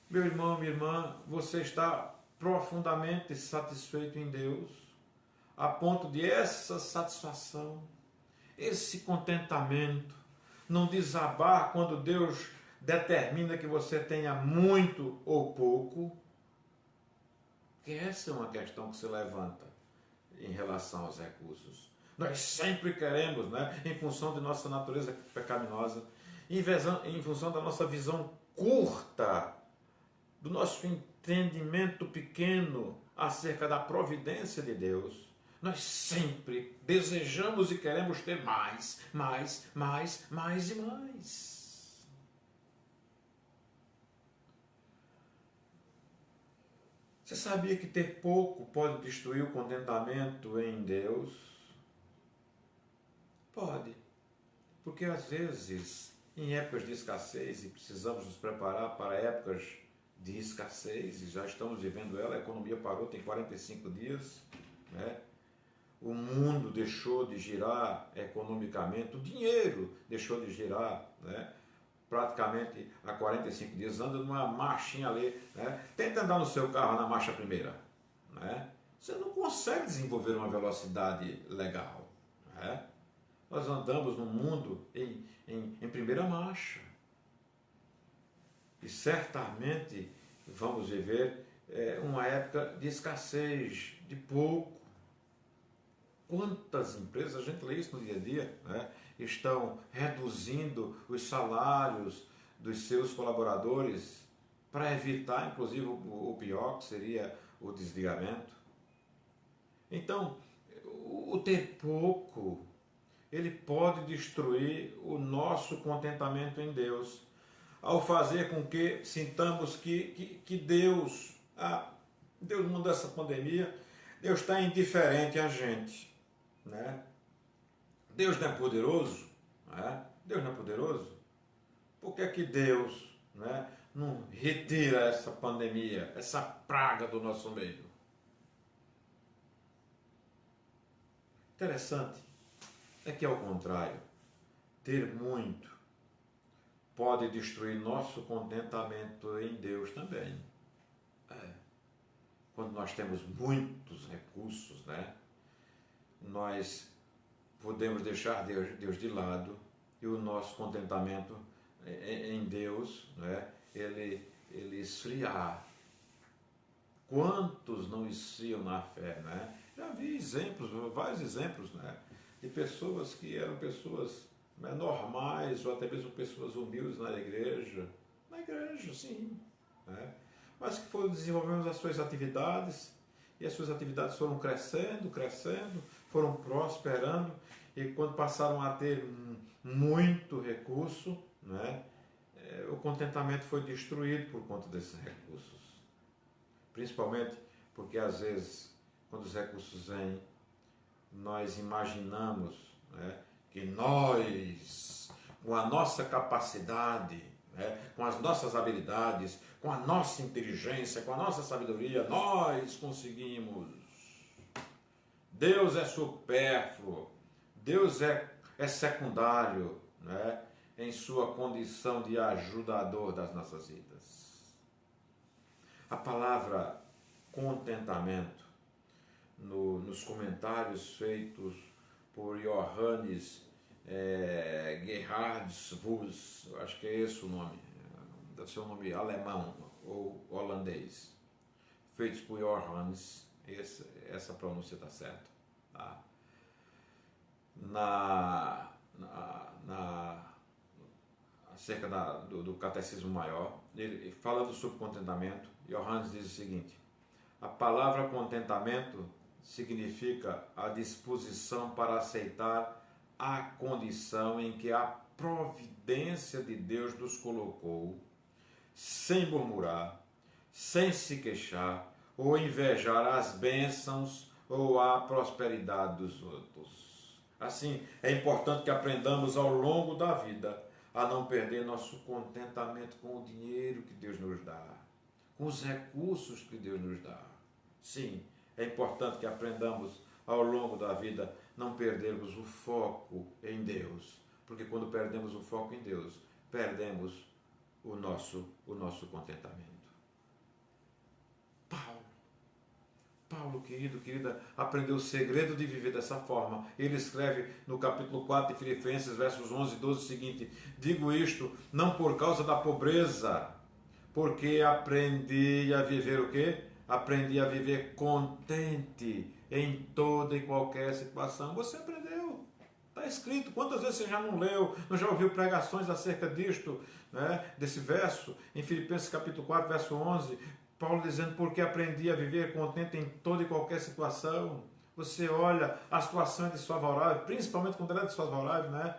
meu irmão, minha irmã, você está profundamente satisfeito em Deus? a ponto de essa satisfação, esse contentamento, não desabar quando Deus determina que você tenha muito ou pouco, que essa é uma questão que se levanta em relação aos recursos. Nós sempre queremos, né, em função de nossa natureza pecaminosa, em função da nossa visão curta, do nosso entendimento pequeno acerca da providência de Deus, nós sempre desejamos e queremos ter mais, mais, mais, mais e mais. Você sabia que ter pouco pode destruir o contentamento em Deus? Pode. Porque às vezes, em épocas de escassez, e precisamos nos preparar para épocas de escassez, e já estamos vivendo ela, a economia parou, tem 45 dias, né? O mundo deixou de girar economicamente, o dinheiro deixou de girar, né? Praticamente há 45 dias, anda numa marchinha ali, né? Tenta andar no seu carro na marcha primeira, né? Você não consegue desenvolver uma velocidade legal, né? Nós andamos no mundo em primeira marcha. E certamente vamos viver uma época de escassez, de pouco. Quantas empresas, a gente lê isso no dia a dia, né, estão reduzindo os salários dos seus colaboradores para evitar, inclusive, o pior, que seria o desligamento. Então, o ter pouco, ele pode destruir o nosso contentamento em Deus, ao fazer com que sintamos que Deus, Deus mandou essa pandemia, Deus está indiferente a gente, né? Deus não é poderoso, né? Deus não é poderoso? Por que é que Deus, né, não retira essa pandemia, essa praga do nosso meio? Interessante é que, ao contrário, ter muito pode destruir nosso contentamento em Deus também. Quando nós temos muitos recursos, né, nós podemos deixar Deus de lado e o nosso contentamento em Deus, né, ele esfriar. Quantos não esfriam na fé, né? Já vi exemplos, vários exemplos, né, de pessoas que eram pessoas, né, normais ou até mesmo pessoas humildes na igreja, sim, né, mas que foram desenvolvendo as suas atividades e as suas atividades foram crescendo, foram prosperando e quando passaram a ter muito recurso, né, o contentamento foi destruído por conta desses recursos. Principalmente porque às vezes, quando os recursos vêm, nós imaginamos, né, que nós, com a nossa capacidade, né, com as nossas habilidades, com a nossa inteligência, com a nossa sabedoria, nós conseguimos. Deus é supérfluo, Deus é secundário, né, em sua condição de ajudador das nossas vidas. A palavra contentamento, nos comentários feitos por Johannes Gerhardus, acho que é esse o nome, deve ser um nome alemão ou holandês, feitos por Johannes, essa pronúncia está certa, tá? Acerca do Catecismo Maior, ele, falando sobre contentamento, Johannes diz o seguinte: a palavra contentamento significa a disposição para aceitar a condição em que a providência de Deus nos colocou, sem murmurar, sem se queixar ou invejar as bênçãos ou a prosperidade dos outros. Assim, é importante que aprendamos ao longo da vida a não perder nosso contentamento com o dinheiro que Deus nos dá, com os recursos que Deus nos dá. Sim, é importante que aprendamos ao longo da vida não perdermos o foco em Deus, porque quando perdemos o foco em Deus, perdemos o nosso contentamento. Paulo, querido, querida, aprendeu o segredo de viver dessa forma. Ele escreve no capítulo 4 de Filipenses, versos 11 e 12, o seguinte: digo isto não por causa da pobreza, porque aprendi a viver o quê? Aprendi a viver contente em toda e qualquer situação. Você aprendeu. Está escrito. Quantas vezes você já não leu, não já ouviu pregações acerca disto, né? Desse verso, em Filipenses capítulo 4, verso 11, Paulo dizendo, porque aprendi a viver contente em toda e qualquer situação. Você olha, a situação é desfavorável, principalmente quando ela é desfavorável, né?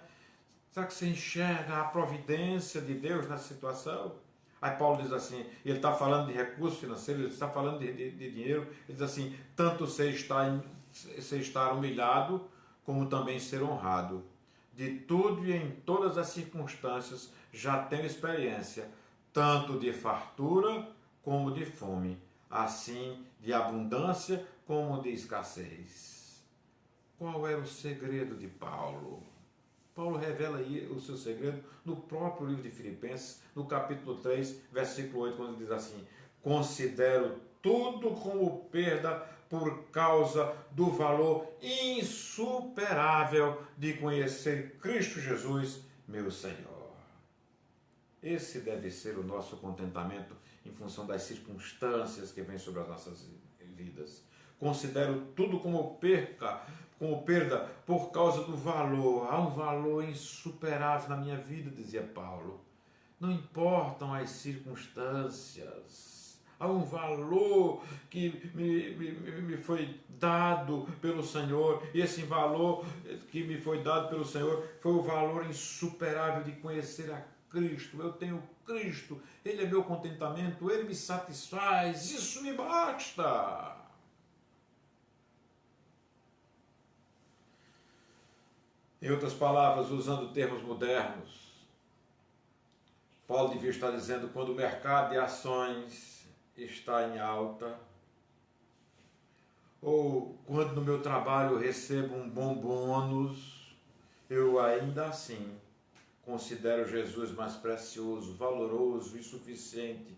Será que você enxerga a providência de Deus nessa situação? Aí Paulo diz assim, ele está falando de recursos financeiros, ele está falando de dinheiro, ele diz assim, tanto você estar humilhado, como também ser honrado. De tudo e em todas as circunstâncias já tenho experiência, tanto de fartura como de fome, assim de abundância como de escassez. Qual era o segredo de Paulo? Paulo revela aí o seu segredo no próprio livro de Filipenses, no capítulo 3, versículo 8, quando ele diz assim, considero tudo como perda por causa do valor insuperável de conhecer Cristo Jesus, meu Senhor. Esse deve ser o nosso contentamento em função das circunstâncias que vêm sobre as nossas vidas. Considero tudo como perda por causa do valor. Há um valor insuperável na minha vida, dizia Paulo. Não importam as circunstâncias. Há um valor que me foi dado pelo Senhor. E esse valor que me foi dado pelo Senhor foi o valor insuperável de conhecer a Cristo. Eu tenho Cristo. Ele é meu contentamento. Ele me satisfaz. Isso me basta. Em outras palavras, usando termos modernos, Paulo devia estar dizendo, quando o mercado de ações está em alta, ou quando no meu trabalho eu recebo um bom bônus, eu ainda assim considero Jesus mais precioso, valoroso e suficiente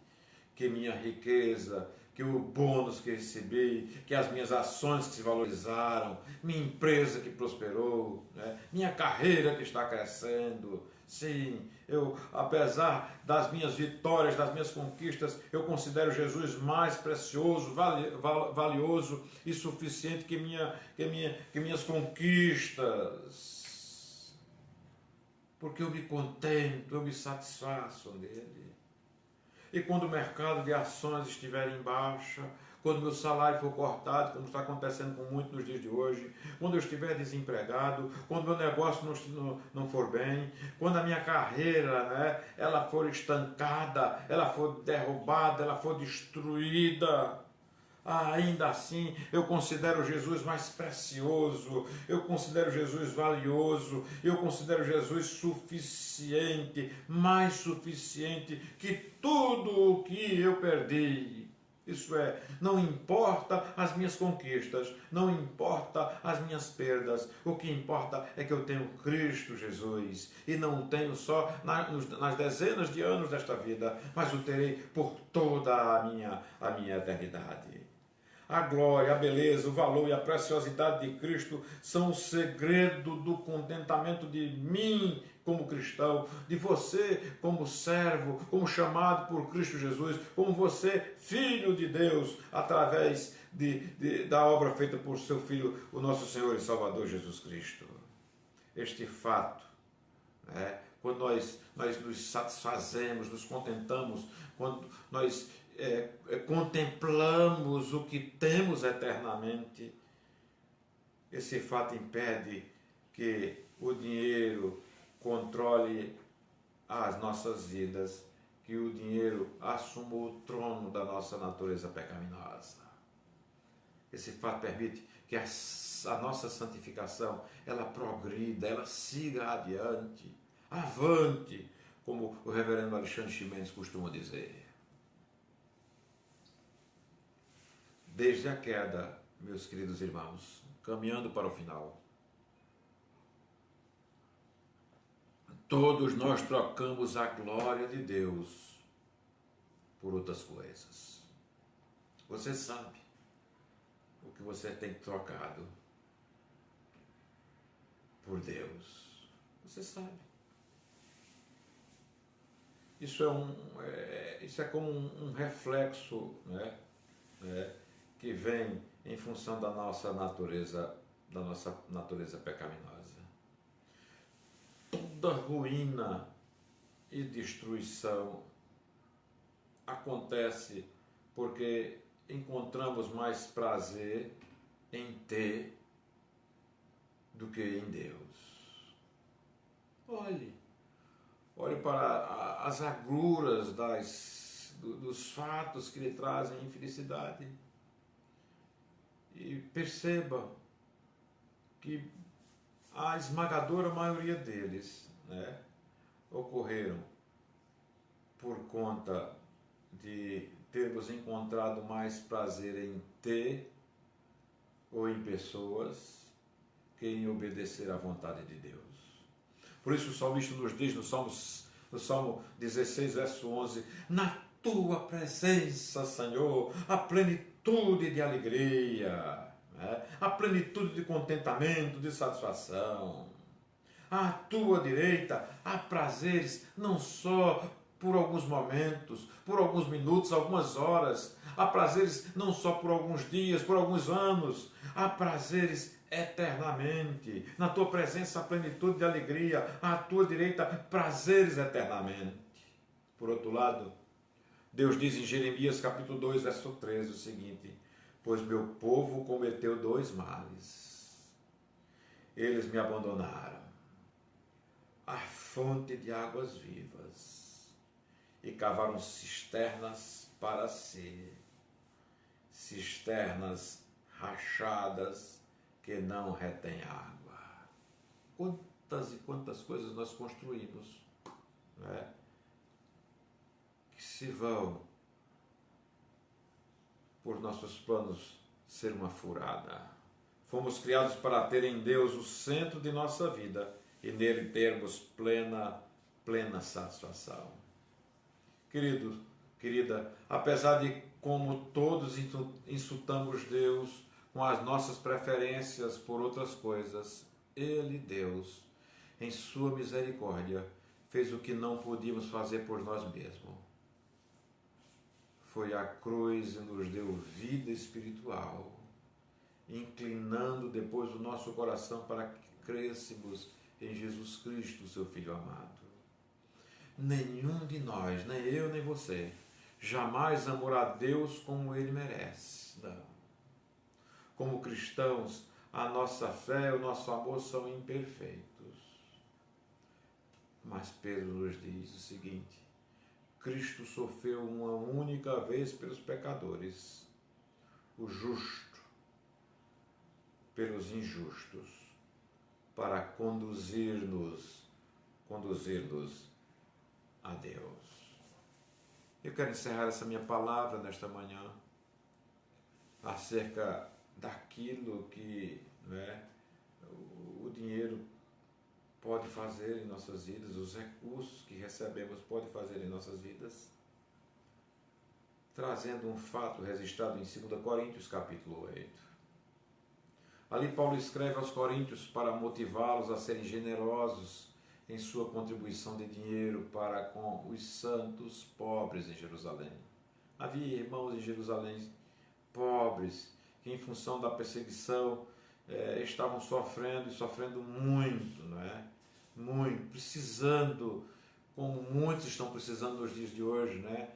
que minha riqueza, que o bônus que recebi, que as minhas ações que se valorizaram, minha empresa que prosperou, né? Minha carreira que está crescendo. Sim, eu, apesar das minhas vitórias, das minhas conquistas, eu considero Jesus mais precioso, valioso e suficiente que minhas conquistas. Porque eu me contento, eu me satisfaço nele. E quando o mercado de ações estiver em baixa, quando meu salário for cortado, como está acontecendo com muitos nos dias de hoje, quando eu estiver desempregado, quando meu negócio não for bem, quando a minha carreira, né, ela for estancada, ela for derrubada, ela for destruída, ainda assim eu considero Jesus mais precioso, eu considero Jesus valioso, eu considero Jesus suficiente, mais suficiente que tudo o que eu perdi. Isso é, não importa as minhas conquistas, não importa as minhas perdas, o que importa é que eu tenho Cristo Jesus, e não tenho só nas dezenas de anos desta vida, mas o terei por toda a minha eternidade. A glória, a beleza, o valor e a preciosidade de Cristo são o segredo do contentamento de mim como cristão, de você como servo, como chamado por Cristo Jesus, como você, filho de Deus, através da obra feita por seu Filho, o nosso Senhor e Salvador Jesus Cristo. Este fato, né, quando nós nos satisfazemos, nos contentamos, quando nós contemplamos o que temos eternamente, esse fato impede que o dinheiro controle as nossas vidas, que o dinheiro assuma o trono da nossa natureza pecaminosa. Esse fato permite que a nossa santificação, ela progrida, ela siga adiante, avante, como o reverendo Alexandre Ximenes costuma dizer. Desde a queda, meus queridos irmãos, caminhando para o final, todos nós trocamos a glória de Deus por outras coisas. Você sabe, o que você tem trocado por Deus? Você sabe. Isso é como um reflexo, né? Que vem em função da nossa natureza pecaminosa. Toda ruína e destruição acontece porque encontramos mais prazer em ter do que em Deus. Olhe para as agruras dos fatos que lhe trazem infelicidade e perceba que a esmagadora maioria deles, né, ocorreram por conta de termos encontrado mais prazer em ter ou em pessoas que em obedecer à vontade de Deus. Por isso o salmista nos diz no Salmo 16, verso 11, na tua presença, Senhor, a plenitude de alegria, né? A plenitude de contentamento, de satisfação. À tua direita há prazeres não só por alguns momentos, por alguns minutos, algumas horas. Há prazeres não só por alguns dias, por alguns anos. Há prazeres eternamente. Na tua presença a plenitude de alegria. À tua direita prazeres eternamente. Por outro lado, Deus diz em Jeremias capítulo 2, verso 13 o seguinte: pois meu povo cometeu dois males. Eles me abandonaram, a fonte de águas vivas, e cavaram cisternas para si, cisternas rachadas que não retêm água. Quantas e quantas coisas nós construímos, né, que se vão por nossos planos ser uma furada. Fomos criados para ter em Deus o centro de nossa vida e nele termos plena satisfação. Querido, querida, apesar de como todos insultamos Deus com as nossas preferências por outras coisas, Ele, Deus, em sua misericórdia, fez o que não podíamos fazer por nós mesmos. Foi à cruz e nos deu vida espiritual, inclinando depois o nosso coração para que crescêssemos em Jesus Cristo, seu Filho amado. Nenhum de nós, nem eu nem você, jamais amou a Deus como Ele merece. Não. Como cristãos, a nossa fé e o nosso amor são imperfeitos. Mas Pedro nos diz o seguinte: Cristo sofreu uma única vez pelos pecadores, o justo pelos injustos, para conduzir-nos a Deus. Eu quero encerrar essa minha palavra nesta manhã acerca daquilo que, né, o dinheiro pode fazer em nossas vidas, os recursos que recebemos podem fazer em nossas vidas, trazendo um fato registrado em 2 Coríntios capítulo 8. Ali Paulo escreve aos coríntios para motivá-los a serem generosos em sua contribuição de dinheiro para com os santos pobres em Jerusalém. Havia irmãos em Jerusalém pobres que, em função da perseguição, estavam sofrendo muito, não é? Muito, precisando, como muitos estão precisando nos dias de hoje, né?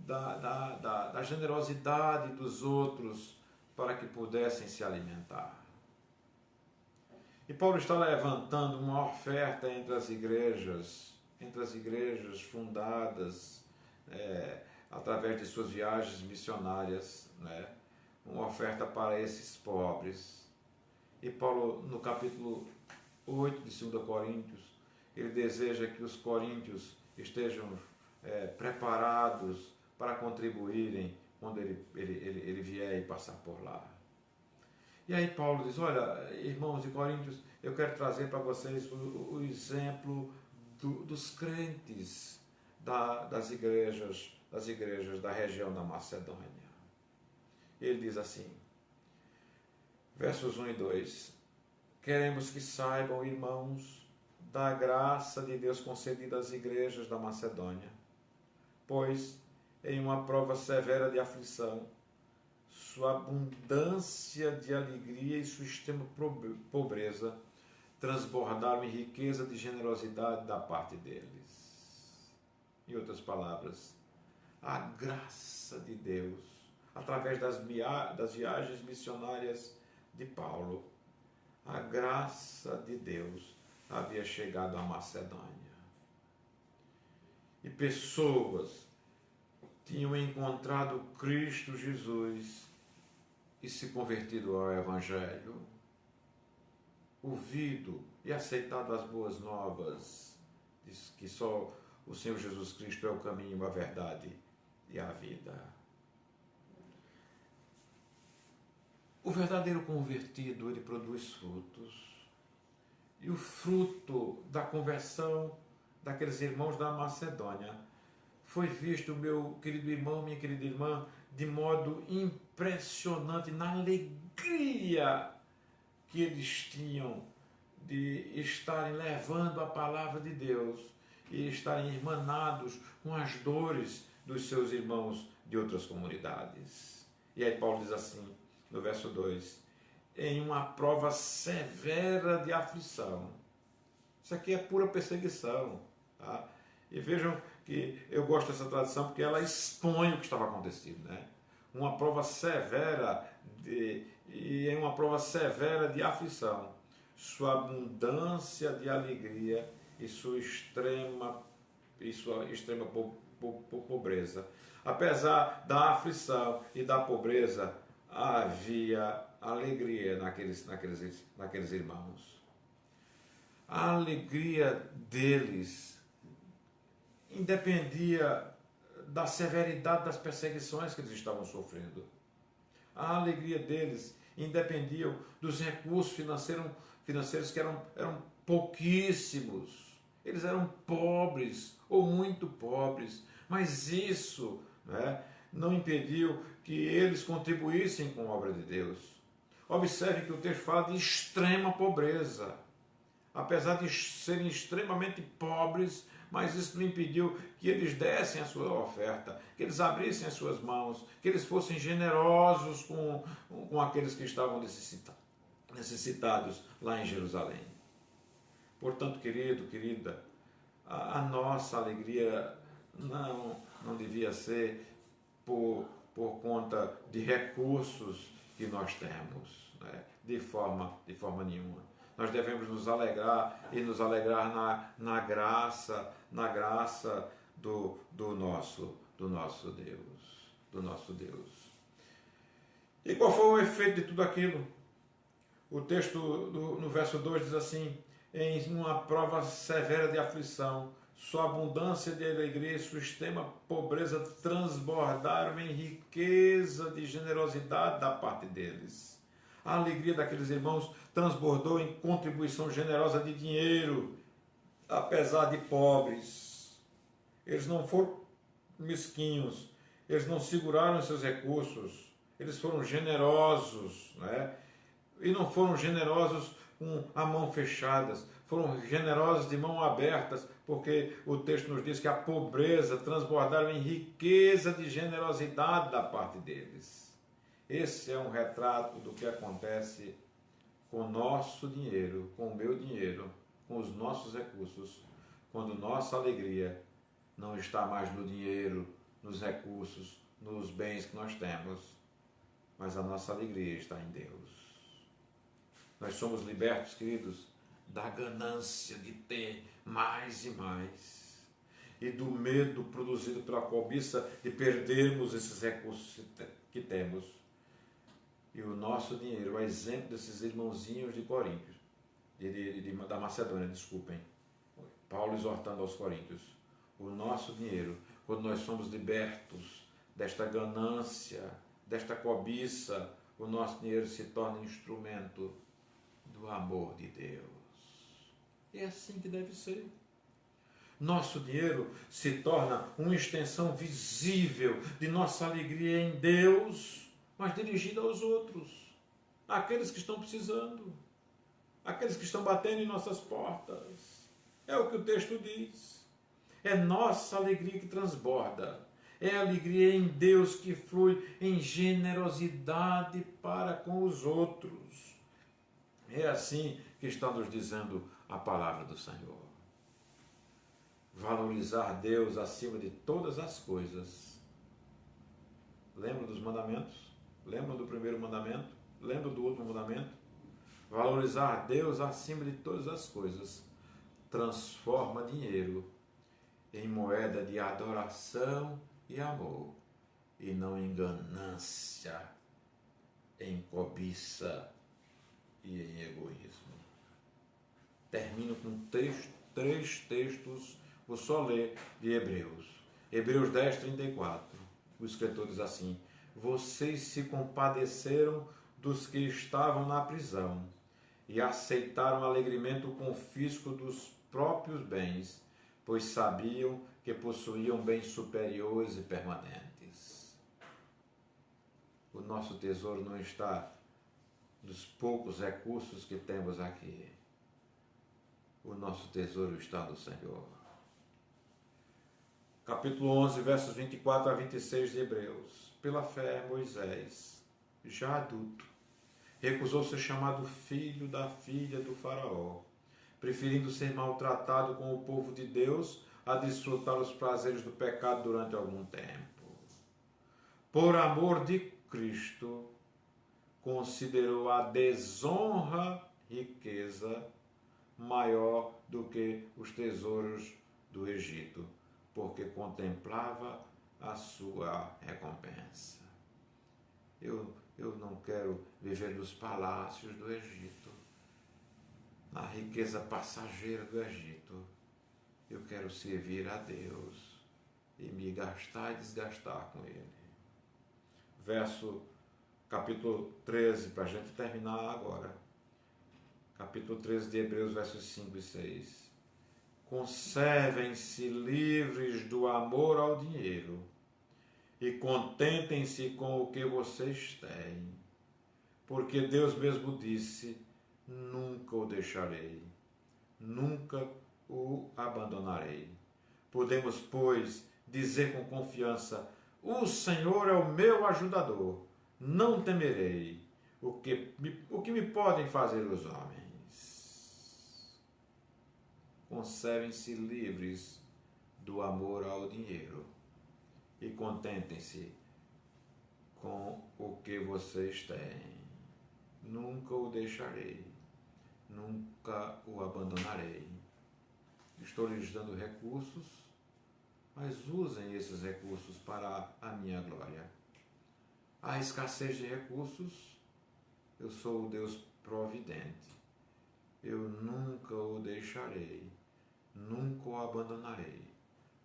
Da generosidade dos outros para que pudessem se alimentar. E Paulo está levantando uma oferta entre as igrejas fundadas através de suas viagens missionárias, né? Uma oferta para esses pobres. E Paulo, no capítulo 8 de 2 Coríntios, ele deseja que os coríntios estejam preparados para contribuírem quando ele vier e passar por lá. E aí Paulo diz: olha, irmãos de Coríntios, eu quero trazer para vocês o exemplo dos crentes das igrejas da região da Macedônia. Ele diz assim: Versos 1 e 2. Queremos que saibam, irmãos, da graça de Deus concedida às igrejas da Macedônia, pois, em uma prova severa de aflição, sua abundância de alegria e sua extrema pobreza transbordaram em riqueza de generosidade da parte deles. Em outras palavras, a graça de Deus, através das viagens missionárias de Paulo, a graça de Deus havia chegado à Macedônia. E pessoas tinham encontrado Cristo Jesus e se convertido ao Evangelho, ouvido e aceitado as boas novas, diz que só o Senhor Jesus Cristo é o caminho, a verdade e a vida. O verdadeiro convertido, ele produz frutos. E o fruto da conversão daqueles irmãos da Macedônia foi visto, meu querido irmão, minha querida irmã, de modo impressionante, na alegria que eles tinham de estarem levando a palavra de Deus e estarem irmanados com as dores dos seus irmãos de outras comunidades. E aí Paulo diz assim, no verso 2, em uma prova severa de aflição. Isso aqui é pura perseguição. Tá? E vejam que eu gosto dessa tradução porque ela expõe o que estava acontecendo. Né? Uma prova severa e em uma prova severa de aflição. Sua abundância de alegria e sua extrema pobreza. Apesar da aflição e da pobreza, havia alegria naqueles irmãos. A alegria deles independia da severidade das perseguições que eles estavam sofrendo. A alegria deles independia dos recursos financeiros que eram pouquíssimos. Eles eram pobres ou muito pobres, mas isso, né, não impediu que eles contribuíssem com a obra de Deus. Observe que o texto fala de extrema pobreza. Apesar de serem extremamente pobres, mas isso não impediu que eles dessem a sua oferta, que eles abrissem as suas mãos, que eles fossem generosos com aqueles que estavam necessitados lá em Jerusalém. Portanto, querido, querida, a nossa alegria não devia ser por conta de recursos que nós temos, né? de forma nenhuma. Nós devemos nos alegrar e nos alegrar na graça do nosso Deus. E qual foi o efeito de tudo aquilo? O texto no verso 2 diz assim, em uma prova severa de aflição, sua abundância de alegria e sua extrema pobreza transbordaram em riqueza de generosidade da parte deles. A alegria daqueles irmãos transbordou em contribuição generosa de dinheiro, apesar de pobres. Eles não foram mesquinhos, eles não seguraram seus recursos, eles foram generosos, né? E não foram generosos com a mão fechadas, foram generosos de mão abertas, porque o texto nos diz que a pobreza transbordaram em riqueza de generosidade da parte deles. Esse é um retrato do que acontece com o nosso dinheiro, com o meu dinheiro, com os nossos recursos, quando nossa alegria não está mais no dinheiro, nos recursos, nos bens que nós temos, mas a nossa alegria está em Deus. Nós somos libertos, queridos, da ganância de ter mais e mais, e do medo produzido pela cobiça de perdermos esses recursos que temos. E o nosso dinheiro, o exemplo desses irmãozinhos de Coríntios, da Macedônia, desculpem, Paulo exortando aos Coríntios, o nosso dinheiro, quando nós somos libertos desta ganância, desta cobiça, o nosso dinheiro se torna instrumento do amor de Deus. É assim que deve ser. Nosso dinheiro se torna uma extensão visível de nossa alegria em Deus, mas dirigida aos outros. àqueles que estão precisando, àqueles que estão batendo em nossas portas. É o que o texto diz. É nossa alegria que transborda. É a alegria em Deus que flui em generosidade para com os outros. É assim que está nos dizendo a palavra do Senhor. Valorizar Deus acima de todas as coisas. Lembra dos mandamentos? Lembra do primeiro mandamento? Lembra do último mandamento? Valorizar Deus acima de todas as coisas transforma dinheiro em moeda de adoração e amor, e não em ganância, em cobiça e em egoísmo. Termino com três textos, vou só ler de Hebreus. Hebreus 10, 34. O escritor diz assim: vocês se compadeceram dos que estavam na prisão e aceitaram alegremente o confisco dos próprios bens, pois sabiam que possuíam bens superiores e permanentes. O nosso tesouro não está nos poucos recursos que temos aqui. O nosso tesouro está no Senhor. Capítulo 11, versos 24 a 26 de Hebreus. Pela fé, Moisés, já adulto, recusou ser chamado filho da filha do faraó, preferindo ser maltratado com o povo de Deus a desfrutar os prazeres do pecado durante algum tempo. Por amor de Cristo, considerou a desonra riqueza maior do que os tesouros do Egito, porque contemplava a sua recompensa. Eu não quero viver nos palácios do Egito, na riqueza passageira do Egito. Eu quero servir a Deus e me gastar e desgastar com Ele. Capítulo 13, para a gente terminar agora. Capítulo 13 de Hebreus, versos 5 e 6. Conservem-se livres do amor ao dinheiro e contentem-se com o que vocês têm, porque Deus mesmo disse: nunca o deixarei, nunca o abandonarei. Podemos, pois, dizer com confiança: o Senhor é o meu ajudador, não temerei o que me podem fazer os homens. Conservem-se livres do amor ao dinheiro e contentem-se com o que vocês têm. Nunca o deixarei, nunca o abandonarei. Estou lhes dando recursos, mas usem esses recursos para a minha glória. Há escassez de recursos, eu sou o Deus providente. Eu nunca o deixarei, nunca o abandonarei,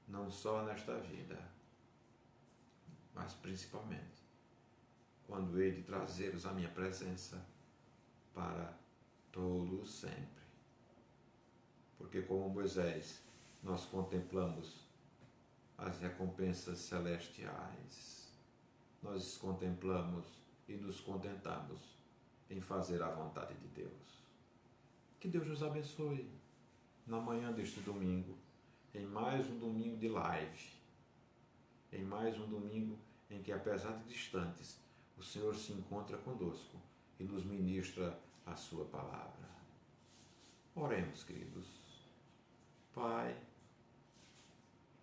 não só nesta vida, mas principalmente quando Ele trazer-os à minha presença para todo sempre. Porque como Moisés, nós contemplamos as recompensas celestiais. Nós contemplamos e nos contentamos em fazer a vontade de Deus. Que Deus nos abençoe na manhã deste domingo, em mais um domingo de live, em mais um domingo em que, apesar de distantes, o Senhor se encontra conosco e nos ministra a sua palavra. Oremos, queridos. Pai,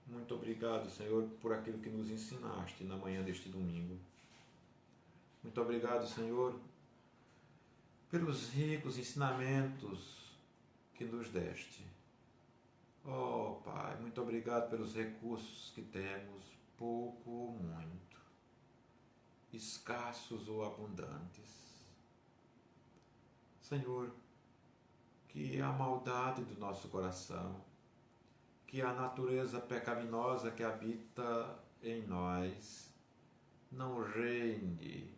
muito obrigado, Senhor, por aquilo que nos ensinaste na manhã deste domingo. Muito obrigado, Senhor, pelos ricos ensinamentos que nos deste. Oh, Pai, muito obrigado pelos recursos que temos, pouco ou muito, escassos ou abundantes. Senhor, que a maldade do nosso coração, que a natureza pecaminosa que habita em nós não reine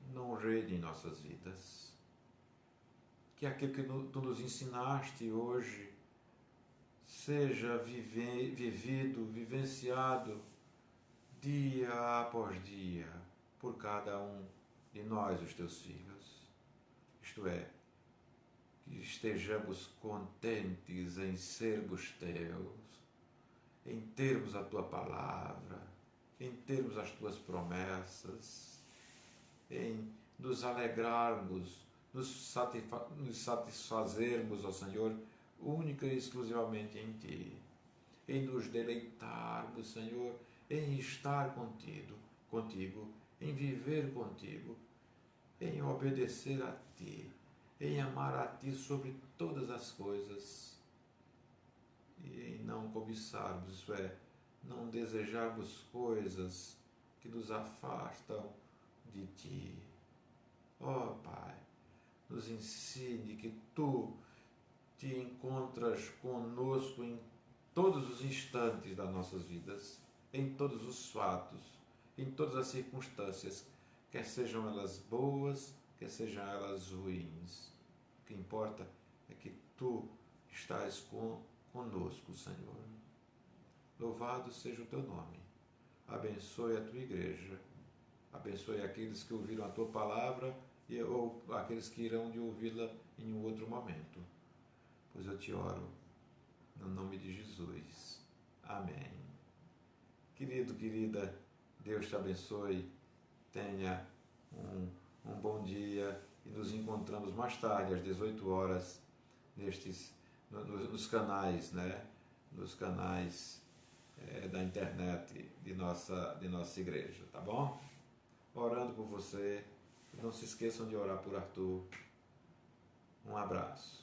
em nossas vidas. Que aquilo que tu nos ensinaste hoje seja vivenciado dia após dia por cada um de nós, os teus filhos. isto é, que estejamos contentes em sermos teus, em termos a tua palavra, em termos as tuas promessas, em nos alegrarmos, nos satisfazermos, ó Senhor, única e exclusivamente em Ti, em nos deleitarmos, Senhor, em estar contigo, em viver contigo, em obedecer a Ti, em amar a Ti sobre todas as coisas e em não cobiçarmos, isso é, não desejarmos coisas que nos afastam de Ti. Ó Pai, nos ensine que Tu te encontras conosco em todos os instantes das nossas vidas, em todos os fatos, em todas as circunstâncias, quer sejam elas boas, quer sejam elas ruins. O que importa é que Tu estás conosco, Senhor. Louvado seja o Teu nome. Abençoe a Tua igreja. Abençoe aqueles que ouviram a Tua palavra ou aqueles que irão de ouvi-la em um outro momento. Pois eu te oro no nome de Jesus. Amém. Querido, querida, Deus te abençoe. Tenha um bom dia e nos encontramos mais tarde, às 18 horas, nos canais, né? Nos canais da internet de nossa igreja, tá bom? Orando por você. Não se esqueçam de orar por Arthur. Um abraço.